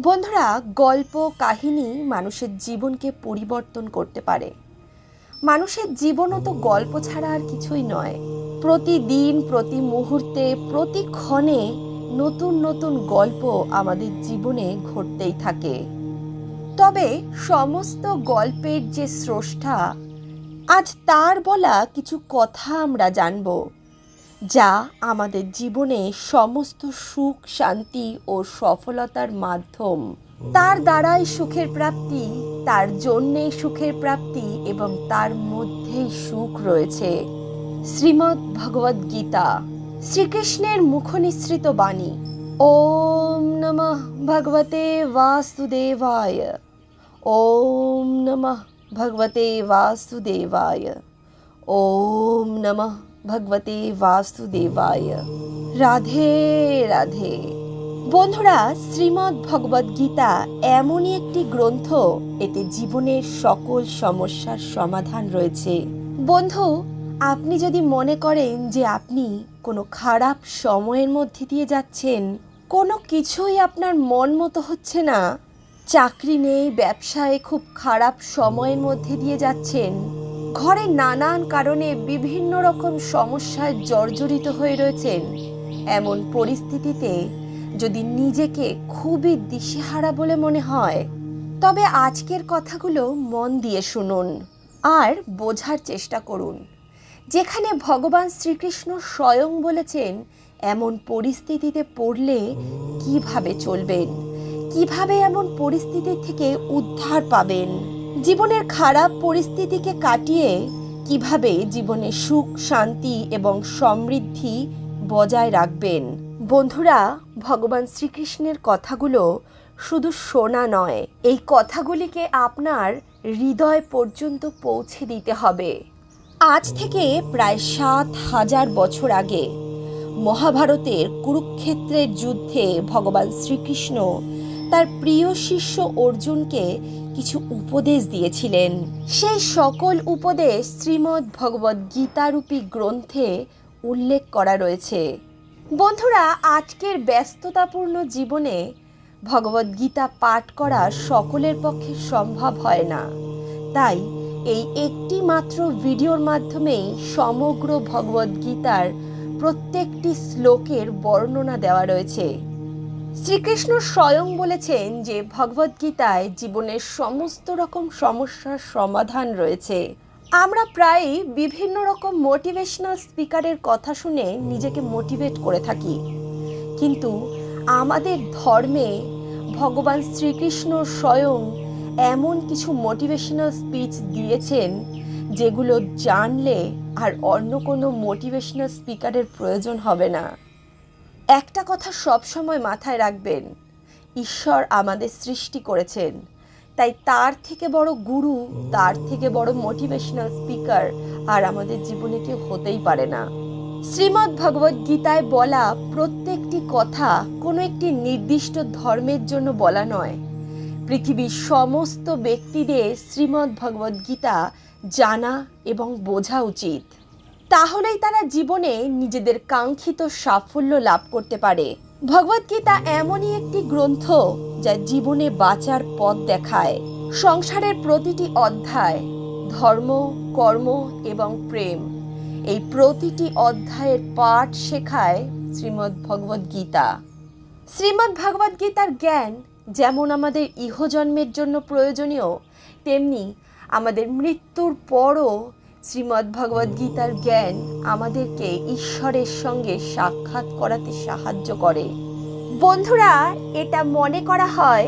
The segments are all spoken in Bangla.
বন্ধুরা, গল্প কাহিনী মানুষের জীবনকে পরিবর্তন করতে পারে। মানুষের জীবনও তো গল্প ছাড়া আর কিছুই নয়। প্রতিদিন, প্রতি মুহূর্তে, প্রতি ক্ষণে নতুন নতুন গল্প আমাদের জীবনে ঘটতেই থাকে। তবে সমস্ত গল্পের যে স্রষ্টা, আজ তার বলা কিছু কথা আমরা জানব, যা আমাদের জীবনে সমস্ত সুখ, শান্তি ও সফলতার মাধ্যম। তার দ্বারাই সুখের প্রাপ্তি, তার জন্যেই সুখের প্রাপ্তি এবং তার মধ্যেই সুখ রয়েছে। শ্রীমদ্ ভগবদ্ গীতা, শ্রীকৃষ্ণের মুখনিসৃত বাণী। ওম নমঃ ভগবতে বাসুদেবায়। ওম নমঃ ভগবতে বাসুদেবায়। ওম নমঃ ভগবতে বাসুদেবায়। রাধে রাধে। বন্ধুরা, শ্রীমদ্ ভগবদ্ গীতা এমনই একটি গ্রন্থ, এতে জীবনের সকল সমস্যার সমাধান রয়েছে। বন্ধু, আপনি যদি মনে করেন যে আপনি কোনো খারাপ সময়ের মধ্যে দিয়ে যাচ্ছেন, কোনো কিছুই আপনার মন মতো হচ্ছে না, চাকরি নেই, ব্যবসায় খুব খারাপ সময়ের মধ্যে দিয়ে যাচ্ছেন, ঘরে নানান কারণে বিভিন্ন রকম সমস্যায় জর্জরিত হয়ে রয়েছেন, এমন পরিস্থিতিতে যদি নিজেকে খুবই দিশেহারা বলে মনে হয়, তবে আজকের কথাগুলো মন দিয়ে শুনুন আর বোঝার চেষ্টা করুন। যেখানে ভগবান শ্রীকৃষ্ণ স্বয়ং বলেছেন এমন পরিস্থিতিতে পড়লে কিভাবে চলবেন, কিভাবে এমন পরিস্থিতি থেকে উদ্ধার পাবেন, জীবনের খারাপ পরিস্থিতিকে কাটিয়ে কিভাবে জীবনে সুখ, শান্তি এবং সমৃদ্ধি বজায় রাখবেন। বন্ধুরা, ভগবান শ্রীকৃষ্ণের কথাগুলো শুধু শোনা নয়, এই কথাগুলিকে আপনার হৃদয় পর্যন্ত পৌঁছে দিতে হবে। আজ থেকে প্রায় ৭,০০০ বছর আগে মহাভারতের কুরুক্ষেত্রের যুদ্ধে ভগবান শ্রীকৃষ্ণ তার প্রিয় শিষ্য অর্জুনকে কিছু উপদেশ দিয়েছিলেন। সেই সকল উপদেশ শ্রীমদ্ ভগবদ্ গীতারূপী গ্রন্থে উল্লেখ করা রয়েছে। বন্ধুরা, আজকের ব্যস্ততাপূর্ণ জীবনে ভগবদ্ গীতা পাঠ করা সকলের পক্ষে সম্ভব হয় না। তাই এই একটি মাত্র ভিডিওর মাধ্যমেই সমগ্র ভগবদ্ গীতার প্রত্যেকটি শ্লোকের বর্ণনা দেওয়া রয়েছে। শ্রীকৃষ্ণ স্বয়ং বলেছেন যে ভগবদ্ গীতায় জীবনের সমস্ত রকম সমস্যার সমাধান রয়েছে। আমরা প্রায়ই বিভিন্ন রকম মোটিভেশনাল স্পিকারের কথা শুনে নিজেকে মোটিভেট করে থাকি, কিন্তু আমাদের ধর্মে ভগবান শ্রীকৃষ্ণ স্বয়ং এমন কিছু মোটিভেশনাল স্পিচ দিয়েছেন যেগুলো জানলে আর অন্য কোনো মোটিভেশনাল স্পিকারের প্রয়োজন হবে না। একটা কথা সব সময় মাথায় রাখবেন, ঈশ্বর আমাদের সৃষ্টি করেছেন, তাই তার থেকে বড় গুরু, তার থেকে বড় মোটিভেশনাল স্পিকার আর আমাদের জীবনে কেউ হতেই পারে না। শ্রীমদ্ ভগবদ্ গীতায় বলা প্রত্যেকটি কথা কোনো একটি নির্দিষ্ট ধর্মের জন্য বলা নয়। পৃথিবীর সমস্ত ব্যক্তিদের শ্রীমদ্ ভগবদ্ গীতা জানা এবং বোঝা উচিত, তাহলেই তারা জীবনে নিজেদের কাঙ্ক্ষিত সাফল্য লাভ করতে পারে। ভগবদ্গীতা এমনই একটি গ্রন্থ যা জীবনে বাঁচার পথ দেখায়। সংসারের প্রতিটি অধ্যায়, ধর্ম, কর্ম এবং প্রেম, এই প্রতিটি অধ্যায়ের পাঠ শেখায় শ্রীমদ্ ভগবদ্ গীতা। শ্রীমদ্ ভগবদ্ গীতার জ্ঞান যেমন আমাদের ইহজন্মের জন্য প্রয়োজনীয়, তেমনি আমাদের মৃত্যুর পরও শ্রীমদ্ ভগবদ্ গীতার জ্ঞান আমাদেরকে ঈশ্বরের সঙ্গে সাক্ষাৎ করাতে সাহায্য করে। বন্ধুরা, এটা মনে করা হয়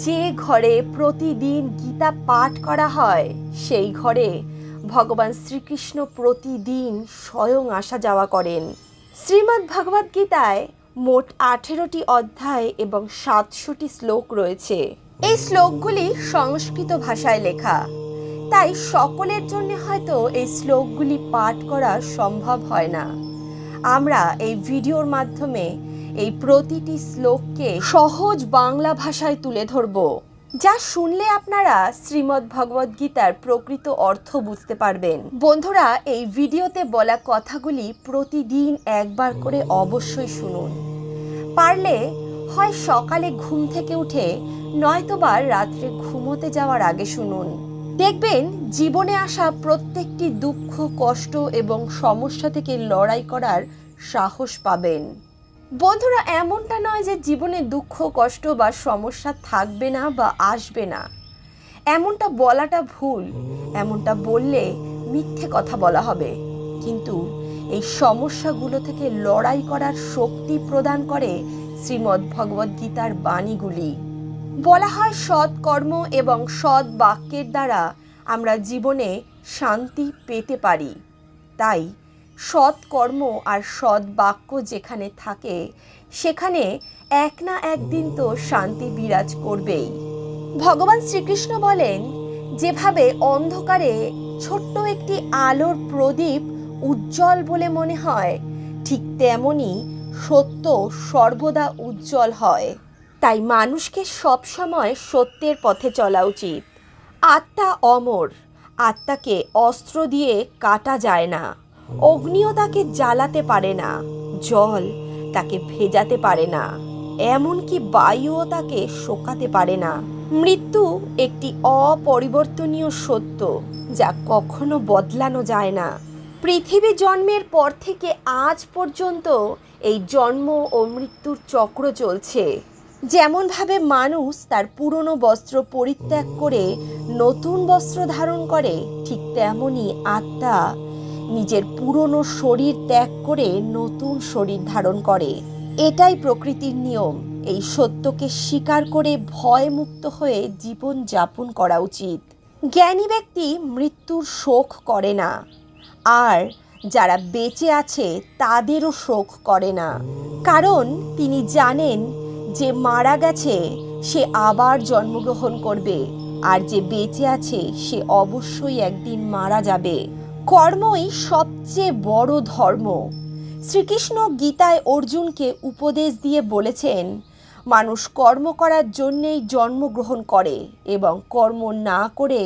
যে ঘরে প্রতিদিন গীতা পাঠ করা হয় সেই ঘরে ভগবান শ্রীকৃষ্ণ প্রতিদিন স্বয়ং আসা যাওয়া করেন। শ্রীমদ্ ভগবদ্ গীতায় মোট 18টি অধ্যায় এবং 700টি শ্লোক রয়েছে। এই শ্লোকগুলি সংস্কৃত ভাষায় লেখা, তাই সকলের জন্য হয়তো এই শ্লোকগুলি পাঠ করা সম্ভব হয় না। আমরা এই ভিডিওর মাধ্যমে এই প্রতিটি শ্লোককে সহজ বাংলা ভাষায় তুলে ধরব, যা শুনলে আপনারা শ্রীমদ্ ভগবদ্ গীতার প্রকৃত অর্থ বুঝতে পারবেন। বন্ধুরা, এই ভিডিওতে বলা কথাগুলি প্রতিদিন একবার করে অবশ্যই শুনুন। পারলে হয় সকালে ঘুম থেকে উঠে নয়তোবা রাত্রে ঘুমোতে যাওয়ার আগে শুনুন। দেখবেন জীবনে আসা প্রত্যেকটি দুঃখ, কষ্ট এবং সমস্যা থেকে লড়াই করার সাহস পাবেন। বন্ধুরা, এমনটা নয় যে জীবনে দুঃখ, কষ্ট বা সমস্যা থাকবে না বা আসবে না, এমনটা বলাটা ভুল। এমনটা বললে মিথ্যে কথা বলা হবে। কিন্তু এই সমস্যাগুলো থেকে লড়াই করার শক্তি প্রদান করে শ্রীমদ্ ভগবদ্ গীতার বাণীগুলি। বলা হয় সৎ কর্ম এবং সৎ বাক্যের দ্বারা আমরা জীবনে শান্তি পেতে পারি। তাই সৎ কর্ম আর সৎ বাক্য যেখানে থাকে সেখানে এক না একদিন তো শান্তি বিরাজ করবেই। ভগবান শ্রীকৃষ্ণ বলেন, যেভাবে অন্ধকারে ছোট্ট একটি আলোর প্রদীপ উজ্জ্বল বলে মনে হয়, ঠিক তেমনি সত্য সর্বদা উজ্জ্বল হয়। তাই মানুষকে সবসময় সত্যের পথে চলা উচিত। আত্মা অমর, আত্মাকে অস্ত্র দিয়ে কাটা যায় না, অগ্নিও তাকে জ্বালাতে পারে না, জল তাকে ভেজাতে পারে না, এমনকি বায়ুও তাকে শোকাতে পারে না। মৃত্যু একটি অপরিবর্তনীয় সত্য, যা কখনো বদলানো যায় না। পৃথিবী জন্মের পর থেকে আজ পর্যন্ত এই জন্ম ও মৃত্যুর চক্র চলছে। যেমনভাবে মানুষ তার পুরনো বস্ত্র পরিত্যাগ করে নতুন বস্ত্র ধারণ করে, ঠিক তেমনি আত্মা নিজের পুরনো শরীর ত্যাগ করে নতুন শরীর ধারণ করে। এটাই প্রকৃতির নিয়ম। এই সত্যকে স্বীকার করে ভয়মুক্ত হয়ে জীবন যাপন করা উচিত। জ্ঞানী ব্যক্তি মৃত্যুর শোক করে না, আর যারা বেঁচে আছে তাদেরও শোক করে না, কারণ তিনি জানেন যে মারা গেছে সে আবার জন্মগ্রহণ করবে, আর যে বেঁচে আছে সে অবশ্যই একদিন মারা যাবে। কর্মই সবচেয়ে বড় ধর্ম। শ্রীকৃষ্ণ গীতায় অর্জুনকে উপদেশ দিয়ে বলেছেন, মানুষ কর্ম করার জন্যেই জন্মগ্রহণ করে এবং কর্ম না করে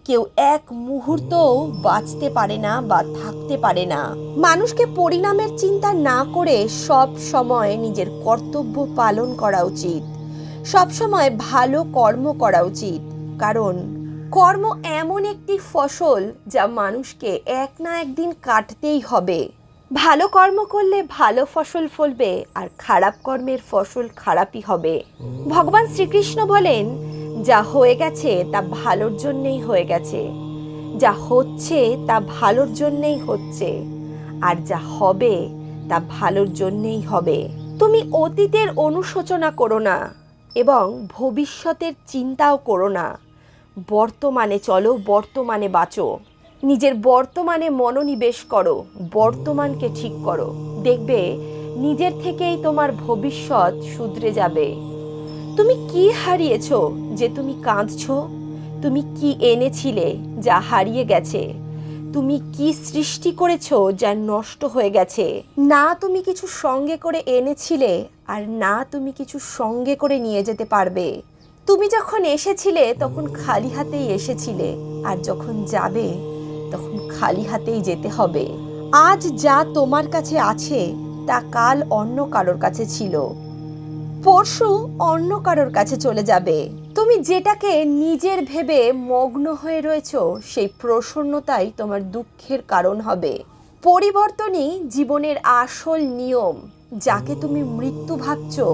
কেউ এক মুহূর্তও বাঁচতে পারে না বা থাকতে পারে না। মানুষকে পরিণামের চিন্তা না করে সব সময় নিজের কর্তব্য পালন করা উচিত। সব সময় ভালো কর্ম করা উচিত, কারণ কর্ম এমন একটি ফসল যা মানুষকে এক না একদিন কাটতেই হবে। ভালো কর্ম করলে ভালো ফসল ফলবে, আর খারাপ কর্মের ফসল খারাপই হবে। ভগবান শ্রীকৃষ্ণ বলেন, যা হয়ে গেছে তা ভালোর জন্যেই হয়ে গেছে, যা হচ্ছে তা ভালোর জন্যেই হচ্ছে, আর যা হবে তা ভালোর জন্যেই হবে। তুমি অতীতের অনুশোচনা করো না এবং ভবিষ্যতের চিন্তাও করো না। বর্তমানে চলো, বর্তমানে বাঁচো। নিজের বর্তমানে মনোনিবেশ করো, বর্তমানকে ঠিক করো। দেখবে নিজের থেকেই তোমার ভবিষ্যৎ শুধরে যাবে। তুমি কি হারিয়েছো যে তুমি কাঁদছো? তুমি কি এনেছিলে যা হারিয়ে গেছে? তুমি কি সৃষ্টি করেছো যা নষ্ট হয়ে গেছে? না তুমি কিছু সঙ্গে করে এনেছিলে, আর না তুমি কিছু সঙ্গে করে নিয়ে যেতে পারবে। তুমি যখন এসেছিলে তখন খালি হাতেই এসেছিলে, আর যখন যাবে তখন খালি হাতেই যেতে হবে। আজ যা তোমার কাছে আছে তা কাল অন্য কারোর কাছে ছিল, পরশু অন্য কারোর কাছে চলে যাবে। তুমি যেটাকে নিজের ভেবে মগ্ন হয়ে রয়েছো সেই প্রসন্নতাই তোমার দুঃখের কারণ হবে। পরিবর্তনই জীবনের আসল নিয়ম। যাকে তুমি মৃত্যু ভাবছো,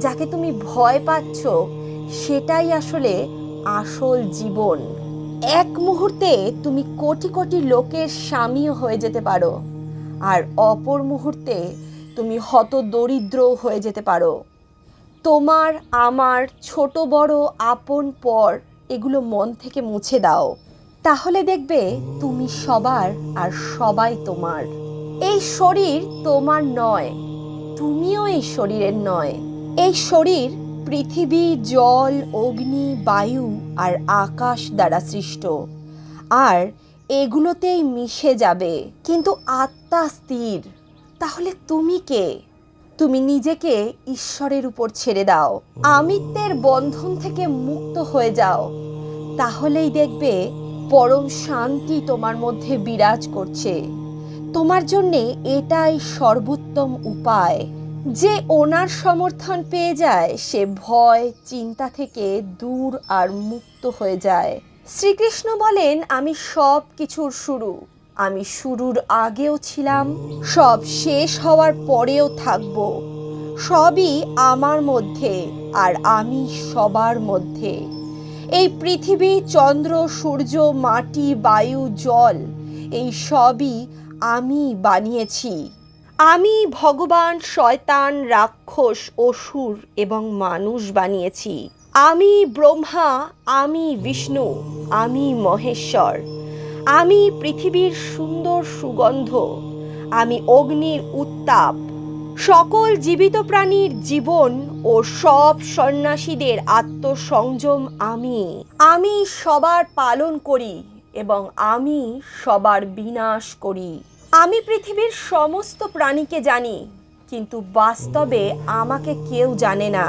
যাকে তুমি ভয় পাচ্ছ, সেটাই আসলে আসল জীবন। এক মুহূর্তে তুমি কোটি কোটি লোকের স্বামীও হয়ে যেতে পারো, আর অপর মুহূর্তে তুমি হতদরিদ্র হয়ে যেতে পারো। তোমার, আমার, ছোট বড়, আপন পর এগুলো মন থেকে মুছে দাও। তাহলে দেখবে তুমি সবার আর সবাই তোমার। এই শরীর তোমার নয়, তুমিও এই শরীরের নয়। এই শরীর পৃথিবী, জল, অগ্নি, বায়ু আর আকাশ দ্বারা সৃষ্ট, আর এগুলোতেই মিশে যাবে। কিন্তু আত্মা স্থির। তাহলে তুমি কে? তুমি নিজেকে ঈশ্বরের উপর ছেড়ে দাও, আমিত্বের বন্ধন থেকে মুক্ত হয়ে যাও। তাহলেই দেখবে পরম শান্তি তোমার মধ্যে বিরাজ করছে। তোমার জন্যে এটাই সর্বোত্তম উপায়। যে ওনার সমর্থন পেয়ে যায় সে ভয় চিন্তা থেকে দূর আর মুক্ত হয়ে যায়। শ্রীকৃষ্ণ বলেন, আমি সব কিছুর শুরু, আমি শুরুর আগেও ছিলাম, সব শেষ হওয়ার পরেও থাকব, সবই আমার মধ্যে আর আমি সবার মধ্যে। এই পৃথিবী, চন্দ্র, সূর্য, মাটি, বায়ু, জল, এই সবই আমি বানিয়েছি। আমি ভগবান, শয়তান, রাক্ষস, অসুর এবং মানুষ বানিয়েছি। আমি ব্রহ্মা, আমি বিষ্ণু, আমি মহেশ্বর, আমি পৃথিবীর সুন্দর সুগন্ধ, আমি অগ্নির উত্তাপ, সকল জীবিত প্রাণীর জীবন ও সব সন্ন্যাসীদের আত্মসংযম আমি সবার পালন করি এবং আমি সবার বিনাশ করি। আমি পৃথিবীর সমস্ত প্রাণীকে জানি, কিন্তু বাস্তবে আমাকে কেউ জানে না।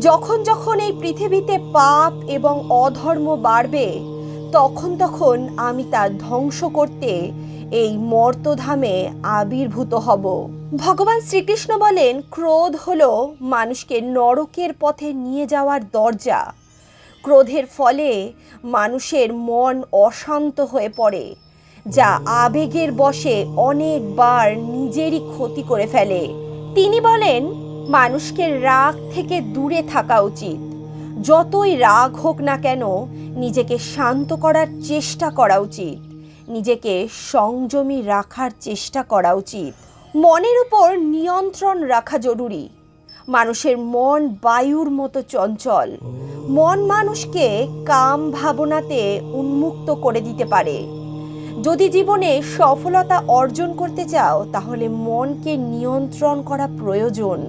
যখন যখন এই পৃথিবীতে পাপ এবং অধর্ম বাড়বে, তখন তখন আমি তা ধ্বংস করতে এই মর্তধামে আবির্ভূত হব। ভগবান শ্রীকৃষ্ণ বলেন, ক্রোধ হলো মানুষকে নরকের পথে নিয়ে যাওয়ার দরজা। ক্রোধের ফলে মানুষের মন অশান্ত হয়ে পড়ে, যা আবেগের বশে অনেকবার নিজেরই ক্ষতি করে ফেলে। তিনি বলেন, মানুষকে রাগ থেকে দূরে থাকা উচিত। যতই রাগ হোক না কেন, নিজেকে শান্ত করার চেষ্টা করা উচিত, নিজেকে সংযমী রাখার চেষ্টা করা উচিত। মনের উপর নিয়ন্ত্রণ রাখা জরুরি। মানুষের মন বায়ুর মতো চঞ্চল। মন মানুষকে কাম ভাবনাতে উন্মুক্ত করে দিতে পারে। যদি জীবনে সফলতা অর্জন করতে চাও, তাহলে মনকে নিয়ন্ত্রণ করা প্রয়োজন।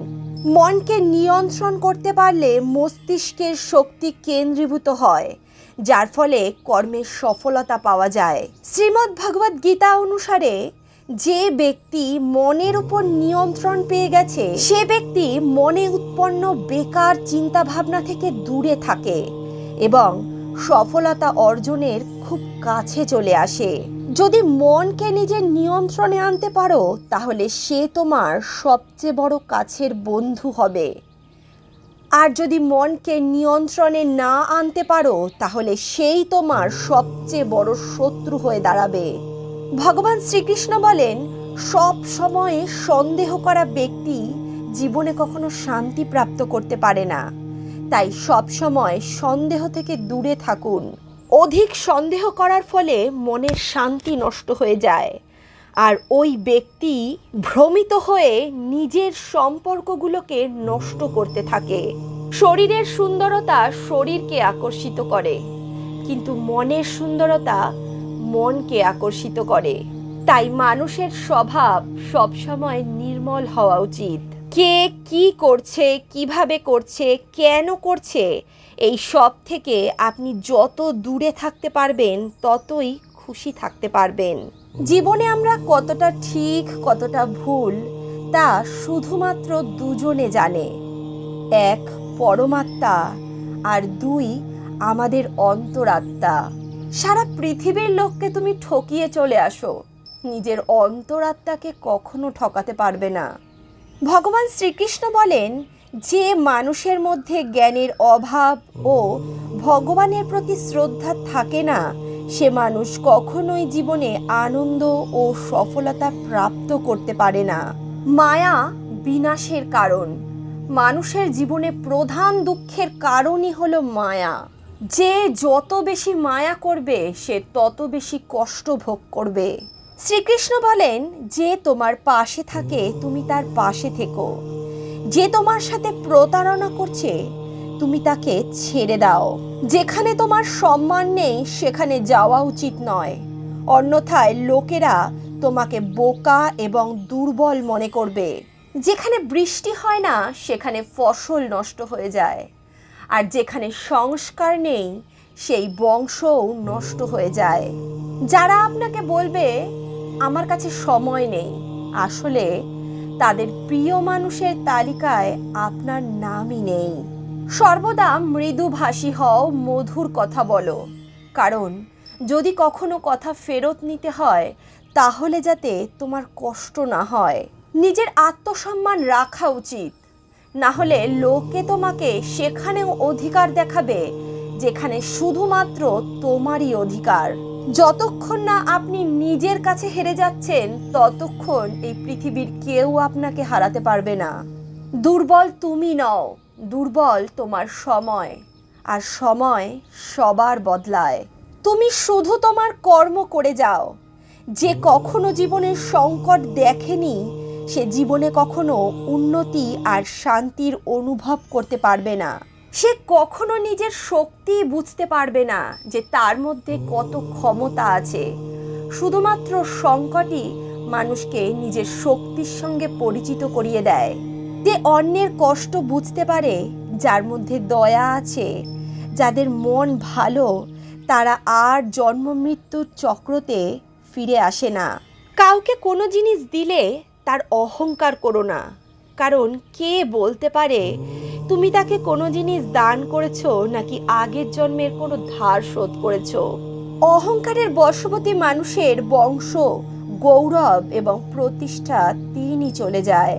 মনকে নিয়ন্ত্রণ করতে পারলে মস্তিষ্কের শক্তি কেন্দ্রীভূত হয়, যার ফলে কর্মের সফলতা পাওয়া যায়। শ্রীমদ্ ভগবদ গীতা অনুসারে যে ব্যক্তি মনের উপর নিয়ন্ত্রণ পেয়ে গেছে, সে ব্যক্তি মনে উৎপন্ন বেকার চিন্তা ভাবনা থেকে দূরে থাকে এবং সফলতা অর্জনের খুব কাছে চলে আসে। যদি মনকে নিজের নিয়ন্ত্রণে আনতে পারো, তাহলে সে তোমার সবচেয়ে বড় কাছের বন্ধু হবে। আর যদি মনকে নিয়ন্ত্রণে না আনতে পারো, তাহলে সেই তোমার সবচেয়ে বড় শত্রু হয়ে দাঁড়াবে। ভগবান শ্রীকৃষ্ণ বলেন, সব সময় সন্দেহ করা ব্যক্তি জীবনে কখনো শান্তি প্রাপ্ত করতে পারে না। তাই সব সময় সন্দেহ থেকে দূরে থাকুন। অধিক সন্দেহ করার ফলে মনের শান্তি নষ্ট হয়ে যায়, আর ওই ব্যক্তি ভ্রমিত হয়ে নিজের সম্পর্কগুলোকে নষ্ট করতে থাকে। শরীরের সুন্দরতা শরীরকে আকর্ষিত করে, কিন্তু মনের সুন্দরতা মনকে আকর্ষিত করে। তাই মানুষের স্বভাব সবসময় নির্মল হওয়া উচিত। কে কি করছে, কিভাবে করছে, কেন করছে, এই সব থেকে আপনি যত দূরে থাকতে পারবেন, ততই খুশি থাকতে পারবেন। জীবনে আমরা কতটা ঠিক কতটা ভুল তা শুধুমাত্র দুজনে জানে, এক পরমাত্মা আর দুই আমাদের অন্তরাত্মা। সারা পৃথিবীর লোককে তুমি ঠকিয়ে চলে আসো, নিজের অন্তরাত্মাকে কখনো ঠকাতে পারবে না। ভগবান শ্রীকৃষ্ণ বলেন, যে মানুষের মধ্যে জ্ঞানের অভাব ও ভগবানের প্রতি শ্রদ্ধা থাকে না, সে মানুষ কখনোই জীবনে আনন্দ ও সফলতা প্রাপ্ত করতে পারে না। মায়া বিনাশের কারণ। মানুষের জীবনে প্রধান দুঃখের কারণই হলো মায়া। যে যত বেশি মায়া করবে, সে তত বেশি কষ্ট ভোগ করবে। শ্রীকৃষ্ণ বলেন, যে তোমার পাশে থাকে তুমি তার পাশে থেকো, যে তোমার সাথে প্রতারণা করছে তুমি তাকে ছেড়ে দাও। যেখানে তোমার সম্মান নেই সেখানে যাওয়া উচিত নয়, অন্যথায় লোকেরা তোমাকে বোকা এবং দুর্বল মনে করবে। যেখানে বৃষ্টি হয় না সেখানে ফসল নষ্ট হয়ে যায়, আর যেখানে সংস্কার নেই সেই বংশও নষ্ট হয়ে যায়। যারা আপনাকে বলবে আমার কাছে সময় নেই, আসলে তাদের প্রিয় মানুষের তালিকায় আপনার নামই নেই। সর্বদা মৃদুভাষী হও, মধুর কথা বলো, কারণ যদি কখনো কথা ফেরত নিতে হয় তাহলে যাতে তোমার কষ্ট না হয়। নিজের আত্মসম্মান রাখা উচিত, না হলে লোকে তোমাকে সেখানেও অধিকার দেখাবে যেখানে শুধুমাত্র তোমারই অধিকার। যতক্ষণ না আপনি নিজের কাছে হেরে যাচ্ছেন ততক্ষণ এই পৃথিবীর কেউ আপনাকে হারাতে পারবে না। দুর্বল তুমি নও, দুর্বল তোমার সময়, আর সময় সবার বদলায়। তুমি শুধু তোমার কর্ম করে যাও। যে কখনো জীবনের সংকট দেখেনি সে জীবনে কখনো উন্নতি আর শান্তির অনুভব করতে পারবে না। সে কখনো নিজের শক্তি বুঝতে পারবে না যে তার মধ্যে কত ক্ষমতা আছে। শুধুমাত্র সংকটই মানুষকে নিজের শক্তির সঙ্গে পরিচিত করিয়ে দেয়। যে অন্যের কষ্ট বুঝতে পারে, যার মধ্যে দয়া আছে, যাদের মন ভালো, তারা আর জন্ম মৃত্যুর চক্রতে ফিরে আসে না। কাউকে কোনো জিনিস দিলে তার অহংকার করো না, কারণ কে বলতে পারে তুমি তাকে কোনো জিনিস দান করেছো নাকি আগের জন্মের কোনো ধার শোধ করেছো। অহংকারের বশবর্তী মানুষের বংশ, গৌরব এবং প্রতিষ্ঠা তিনই চলে যায়।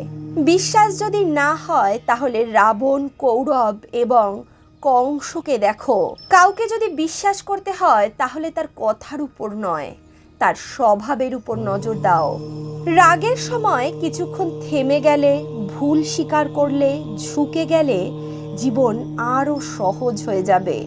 বিশ্বাস যদি না হয় তাহলে রাবণ, কৌরব এবং কংসকে দেখো। কাউকে যদি বিশ্বাস করতে হয় তাহলে তার কথার উপর নয়, তার স্বভাবের উপর নজর দাও। রাগের সময় কিছুক্ষণ থেমে গেলে, ভুল স্বীকার করলে, ঝুঁকে গেলে জীবন আরও সহজ হয়ে যাবে।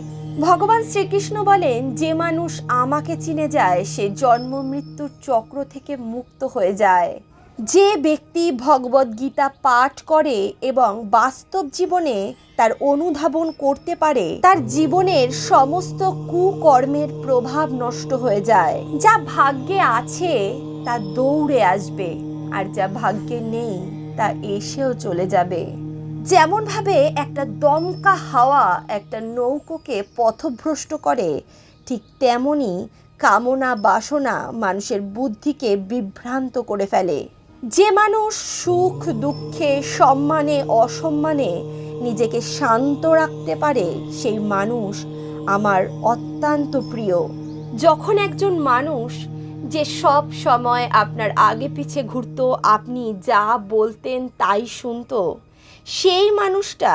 ভগবান শ্রীকৃষ্ণ বলেন, যে মানুষ আমাকে চিনে যায় সে জন্ম মৃত্যুর চক্র থেকে মুক্ত হয়ে যায়। যে ব্যক্তি ভগবদ্গীতা পাঠ করে এবং বাস্তব জীবনে তার অনুধাবন করতে পারে, তার জীবনের সমস্ত কুকর্মের প্রভাব নষ্ট হয়ে যায়। যা ভাগ্যে আছে তা দৌড়ে আসবে, আর যা ভাগ্যে নেই তা এসেও চলে যাবে। যেমনভাবে একটা দমকা হাওয়া একটা নৌকোকে পথভ্রষ্ট করে, ঠিক তেমনি কামনা বাসনা মানুষের বুদ্ধিকে বিভ্রান্ত করে ফেলে। যে মানুষ সুখ দুঃখে, সম্মানে অসম্মানে নিজেকে শান্ত রাখতে পারে সেই মানুষ আমার অত্যন্ত প্রিয়। যখন একজন মানুষ যে সব সময় আপনার আগে পিছে ঘুরতো, আপনি যা বলতেন তাই শুনতো, সেই মানুষটা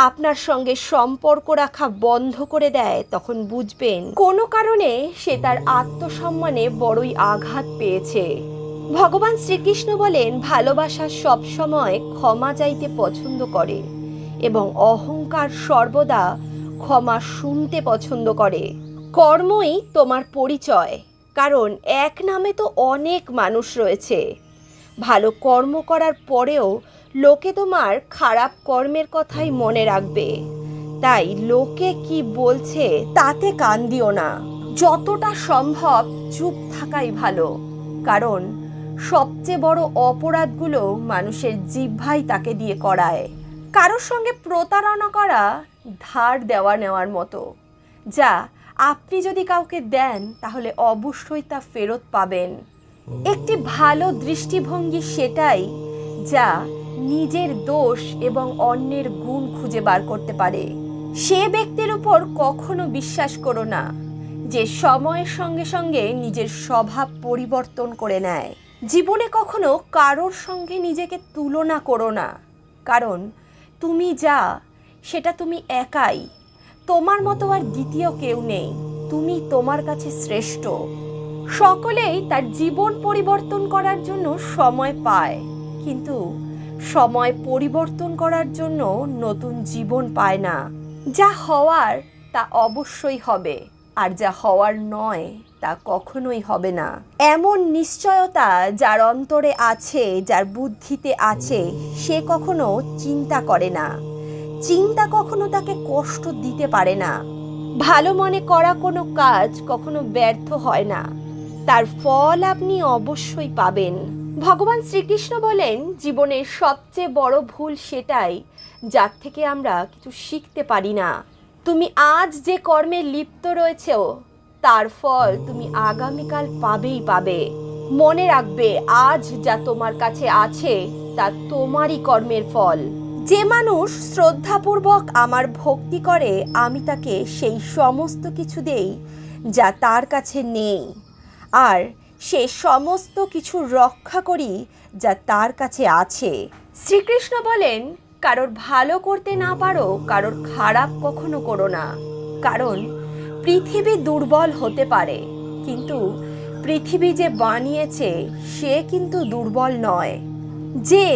আপনার সঙ্গে সম্পর্ক রাখা বন্ধ করে দেয়, তখন বুঝবেন কোনো কারণে সে তার আত্মসম্মানে বড়ই আঘাত পেয়েছে। ভগবান শ্রীকৃষ্ণ বলেন, ভালোবাসা সবসময় ক্ষমা চাইতে পছন্দ করে এবং অহংকার সর্বদা ক্ষমা শুনতে পছন্দ করে। কর্মই তোমার পরিচয়, কারণ এক নামে তো অনেক মানুষ রয়েছে। ভালো কর্ম করার পরেও লোকে তোমার খারাপ কর্মের কথাই মনে রাখবে। তাই লোকে কি বলছে তাতে কান দিও না। যতটা সম্ভব চুপ থাকাই ভালো, কারণ সবচেয়ে বড় অপরাধগুলো মানুষের জিহ্বাই তাকে দিয়ে করায়। কারোর সঙ্গে প্রতারণা করা ধার দেওয়া নেওয়ার মতো, যা আপনি যদি কাউকে দেন তাহলে অবশ্যই তা ফেরত পাবেন। একটি ভালো দৃষ্টিভঙ্গি সেটাই যা নিজের দোষ এবং অন্যের গুণ খুঁজে বার করতে পারে। সে ব্যক্তির উপর কখনো বিশ্বাস করো না যে সময়ের সঙ্গে সঙ্গে নিজের স্বভাব পরিবর্তন করে নেয়। জীবনে কখনো কারোর সঙ্গে নিজেকে তুলনা করো না, কারণ তুমি যা সেটা তুমি একাই। তোমার মতো আর দ্বিতীয় কেউ নেই, তুমি তোমার কাছে শ্রেষ্ঠ। সকলেই তার জীবন পরিবর্তন করার জন্য সময় পায়, কিন্তু সময় পরিবর্তন করার জন্য নতুন জীবন পায় না। যা হওয়ার তা অবশ্যই হবে, আর যা হওয়ার নয় তা কখনোই হবে না। এমন নিশ্চয়তা যার অন্তরে আছে, যার বুদ্ধিতে আছে, সে কখনো চিন্তা করে না। চিন্তা কখনো তাকে কষ্ট দিতে পারে না। ভালো মনে করা কোনো কাজ কখনো ব্যর্থ হয় না, তার ফল আপনি অবশ্যই পাবেন। ভগবান শ্রীকৃষ্ণ বলেন, জীবনের সবচেয়ে বড় ভুল সেটাই যার থেকে আমরা কিছু শিখতে পারি না। তুমি আজ যে কর্মে লিপ্ত রয়েছো তার ফল তুমি আগামীকাল পাবেই পাবে। মনে রাখবে, আজ যা তোমার কাছে আছে তা তোমারই কর্মের ফল। যে মানুষ শ্রদ্ধাপূর্বক আমার ভক্তি করে, আমি তাকে সেই সমস্ত কিছু দেই যা তার কাছে নেই। আর সে সমস্ত কিছু রক্ষা করি যা তার কাছে আছে। শ্রীকৃষ্ণ বলেন, কারোর ভালো করতে না পারো, কারোর খারাপ কখনো করো না। কারণ পৃথিবী দুর্বল হতে পারে, কিন্তু পৃথিবী যে বানিয়েছে সে কিন্তু দুর্বল নয়। যে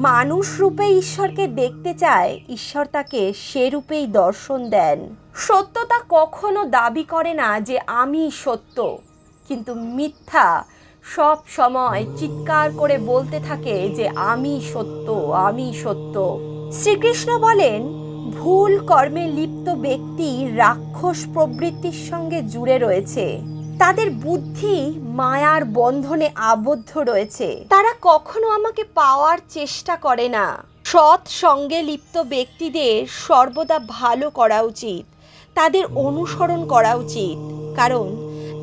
মানুষ রূপে ঈশ্বরকে দেখতে চায়, ঈশ্বর তাকে সে রূপেই দর্শন দেন। সত্যতা কখনো দাবি করে না যে আমি সত্য, কিন্তু মিথ্যা সব সময় চিৎকার করে বলতে থাকে যে আমি সত্য, আমি সত্য। শ্রীকৃষ্ণ বলেন, ভুল কর্মে লিপ্ত ব্যক্তি রাক্ষস প্রবৃত্তির সঙ্গে জুড়ে রয়েছে। তাদের বুদ্ধি মায়ার বন্ধনে আবদ্ধ রয়েছে। তারা কখনো আমাকে পাওয়ার চেষ্টা করে না। সৎ সঙ্গে লিপ্ত ব্যক্তিদের সর্বদা ভালো করা উচিত, তাদের অনুসরণ করা উচিত। কারণ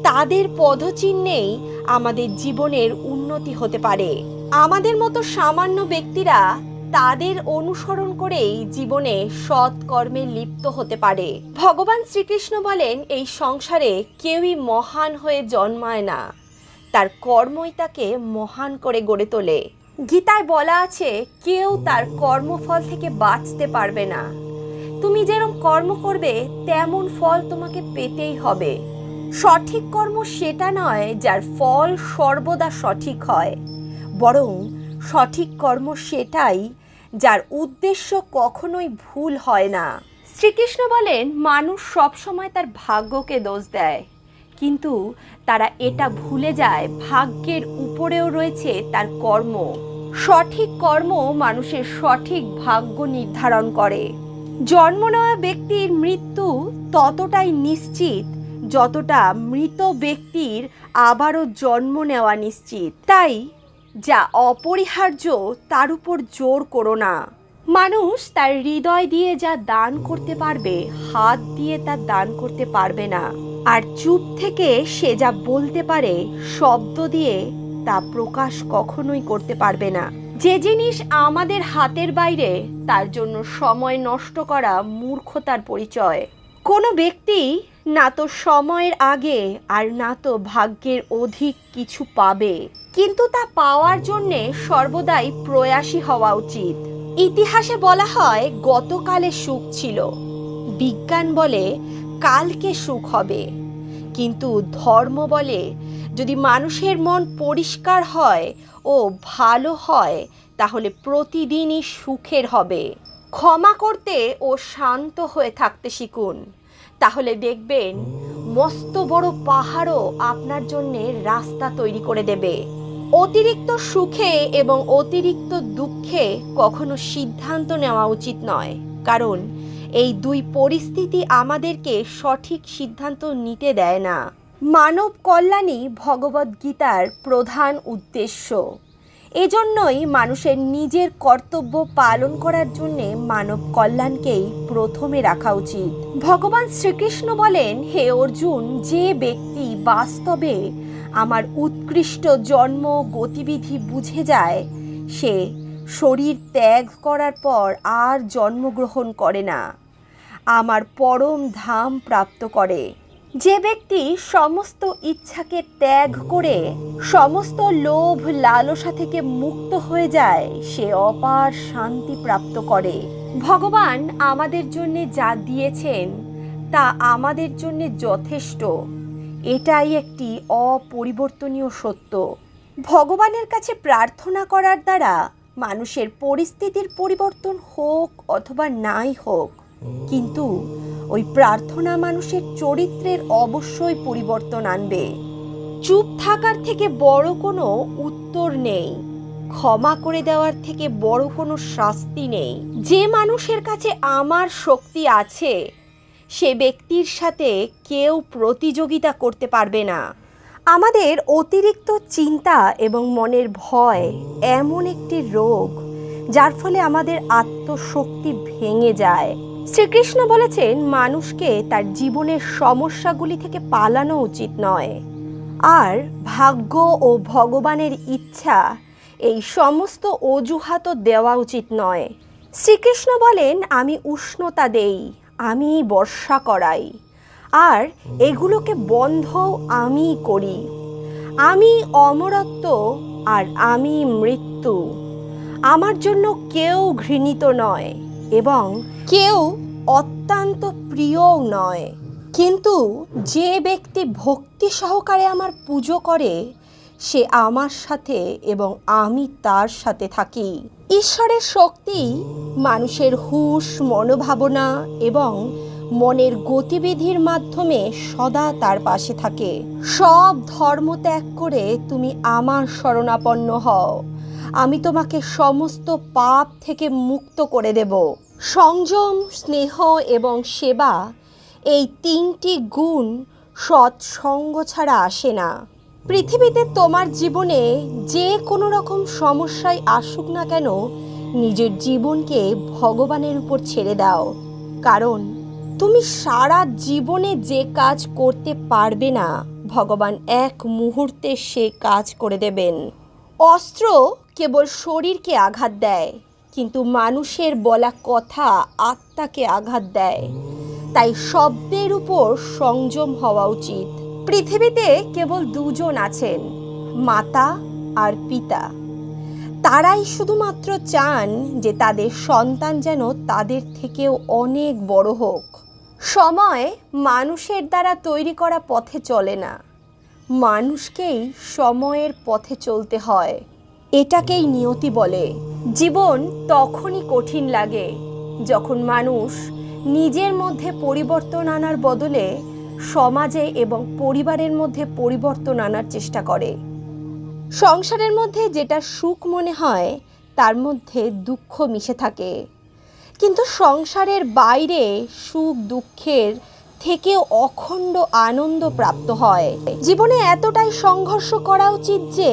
তাদের পদচিহ্নেই আমাদের জীবনের উন্নতি হতে পারে। আমাদের মতো সামান্য ব্যক্তিরা তাদের অনুসরণ করেই জীবনে সৎ কর্মে লিপ্ত হতে পারে। ভগবান শ্রীকৃষ্ণ বলেন, এই সংসারে কেউই মহান হয়ে জন্মায় না, তার কর্মই তাকে মহান করে গড়ে তোলে। গীতায় বলা আছে, কেউ তার কর্মফল থেকে বাঁচতে পারবে না। তুমি যেরকম কর্ম করবে তেমন ফল তোমাকে পেতেই হবে। সঠিক কর্ম সেটা নয় যার ফল সর্বদা সঠিক হয়, বরং সঠিক কর্ম সেটাই যার উদ্দেশ্য কখনোই ভুল হয় না। শ্রীকৃষ্ণ বলেন, মানুষ সবসময় তার ভাগ্যকে দোষ দেয়, কিন্তু তারা এটা ভুলে যায় ভাগ্যের উপরেও রয়েছে তার কর্ম। সঠিক কর্ম মানুষের সঠিক ভাগ্য নির্ধারণ করে। জন্ম নেওয়া ব্যক্তির মৃত্যু ততটাই নিশ্চিত যতটা মৃত ব্যক্তির আবারও জন্ম নেওয়া নিশ্চিত। তাই যা অপরিহার্য তার উপর জোর করো না। মানুষ তার হৃদয় দিয়ে যা দান করতে পারবে, হাত দিয়ে তা দান করতে পারবে না। আর চুপ থেকে সে যা বলতে পারে, শব্দ দিয়ে তা প্রকাশ কখনোই করতে পারবে না। যে জিনিস আমাদের হাতের বাইরে, তার জন্য সময় নষ্ট করা মূর্খতার পরিচয়। কোনো ব্যক্তি না তো সময়ের আগে আর না তো ভাগ্যের অধিক কিছু পাবে, কিন্তু তা পাওয়ার জন্যে সর্বদাই প্রয়াসী হওয়া উচিত। ইতিহাসে বলা হয় গতকালে সুখ ছিল, বিজ্ঞান বলে কালকে সুখ হবে, কিন্তু ধর্ম বলে যদি মানুষের মন পরিষ্কার হয় ও ভালো হয় তাহলে প্রতিদিনই সুখের হবে। ক্ষমা করতে ও শান্ত হয়ে থাকতে শিখুন, তাহলে দেখবেন মস্ত বড় পাহাড়ও আপনার জন্যে রাস্তা তৈরি করে দেবে। অতিরিক্ত সুখে এবং অতিরিক্ত দুঃখে কখনো সিদ্ধান্ত নেওয়া উচিত নয়, কারণ এই দুই পরিস্থিতি আমাদেরকে সঠিক সিদ্ধান্ত নিতে দেয় না। মানব কল্যাণই ভগবদ্গীতার প্রধান উদ্দেশ্য। এজন্যই মানুষের নিজের কর্তব্য পালন করার জন্য মানব কল্যাণকেই প্রথমে রাখা উচিত। ভগবান শ্রীকৃষ্ণ বলেন, হে অর্জুন, যে ব্যক্তি বাস্তবে আমার উৎকৃষ্ট জন্ম গতিবিধি বুঝে যায়, সে শরীর ত্যাগ করার পর আর জন্মগ্রহণ করে না, আমার পরম ধাম প্রাপ্ত করে। যে ব্যক্তি সমস্ত ইচ্ছাকে ত্যাগ করে সমস্ত লোভ লালসা থেকে মুক্ত হয়ে যায়, সে অপার শান্তি প্রাপ্ত করে। ভগবান আমাদের জন্য যা দিয়েছেন তা আমাদের জন্য যথেষ্ট, এটাই একটি অপরিবর্তনীয় সত্য। ভগবানের কাছে প্রার্থনা করার দ্বারা মানুষের পরিস্থিতির পরিবর্তন হোক অথবা নাই হোক, কিন্তু ওই প্রার্থনা মানুষের চরিত্রের অবশ্যই পরিবর্তন আনবে। চুপ থাকার থেকে বড় কোনো উত্তর নেই, ক্ষমা করে দেওয়ার থেকে বড় কোনো শাস্তি নেই। যে মানুষের কাছে আমার শক্তি আছে, সে ব্যক্তির সাথে কেউ প্রতিযোগিতা করতে পারবে না। আমাদের অতিরিক্ত চিন্তা এবং মনের ভয় এমন একটি রোগ যার ফলে আমাদের আত্মশক্তি ভেঙে যায়। শ্রীকৃষ্ণ বলেছেন, মানুষকে তার জীবনের সমস্যাগুলি থেকে পালানো উচিত নয়, আর ভাগ্য ও ভগবানের ইচ্ছা এই সমস্ত অজুহাতও দেওয়া উচিত নয়। শ্রীকৃষ্ণ বলেন, আমি উষ্ণতা দেই, আমি বর্ষা করাই, আর এগুলোকে বন্ধ আমিই করি। আমি অমরত্ব আর আমি মৃত্যু। আমার জন্য কেউ ঘৃণিত নয় এবং কেউ অত্যন্ত প্রিয়ও নয়। কিন্তু যে ব্যক্তি ভক্তি সহকারে আমার পুজো করে সে আমার সাথে এবং আমি তার সাথে থাকি। ঈশ্বরের শক্তি মানুষের হুঁশ, মনোভাবনা এবং মনের গতিবিধির মাধ্যমে সদা তার পাশে থাকে। সব ধর্ম ত্যাগ করে তুমি আমার শরণাপন্ন হও, আমি তোমাকে সমস্ত পাপ থেকে মুক্ত করে দেব। সংযম, স্নেহ এবং সেবা, এই তিনটি গুণ সৎসঙ্গ ছাড়া আসে না। পৃথিবীতে তোমার জীবনে যে কোনো রকম সমস্যায় আসুক না কেন, নিজের জীবনকে ভগবানের উপর ছেড়ে দাও। কারণ তুমি সারা জীবনে যে কাজ করতে পারবে না, ভগবান এক মুহূর্তে সে কাজ করে দেবেন। অস্ত্র কেবল শরীরকে আঘাত দেয়, কিন্তু মানুষের বলা কথা আত্মাকে আঘাত দেয়। তাই শব্দের উপর সংযম হওয়া উচিত। পৃথিবীতে কেবল দুজন আছেন, মাতা আর পিতা। তারাই শুধুমাত্র চান যে তাদের সন্তান যেন তাদের থেকেও অনেক বড় হোক। সময় মানুষের দ্বারা তৈরি করা পথে চলে না, মানুষকেই সময়ের পথে চলতে হয়। এটাকেই নিয়তি বলে। জীবন তখনই কঠিন লাগে যখন মানুষ নিজের মধ্যে পরিবর্তন আনার বদলে সমাজে এবং পরিবারের মধ্যে পরিবর্তন আনার চেষ্টা করে। সংসারের মধ্যে যেটা সুখ মনে হয় তার মধ্যে দুঃখ মিশে থাকে, কিন্তু সংসারের বাইরে সুখ দুঃখের থেকেও অখণ্ড আনন্দ প্রাপ্ত হয়। জীবনে এতটাই সংঘর্ষ করা উচিত যে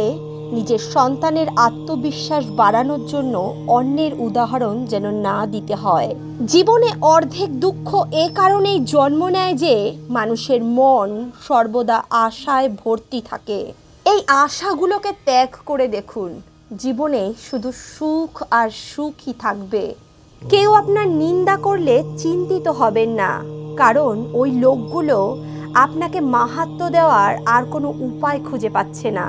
নিজের সন্তানের আত্মবিশ্বাস বাড়ানোর জন্য অন্যের উদাহরণ যেন না দিতে হয়। জীবনে অর্ধেক দুঃখ এ কারণেই জন্ম নেয় যে মানুষের মন সর্বদা আশায় ভর্তি থাকে। এই আশাগুলোকে ত্যাগ করে দেখুন, জীবনে শুধু সুখ আর সুখই থাকবে। কেউ আপনার নিন্দা করলে চিন্তিত হবেন না, কারণ ওই লোকগুলো আপনাকে মাহাত্ম্য দেওয়ার আর কোনো উপায় খুঁজে পাচ্ছে না।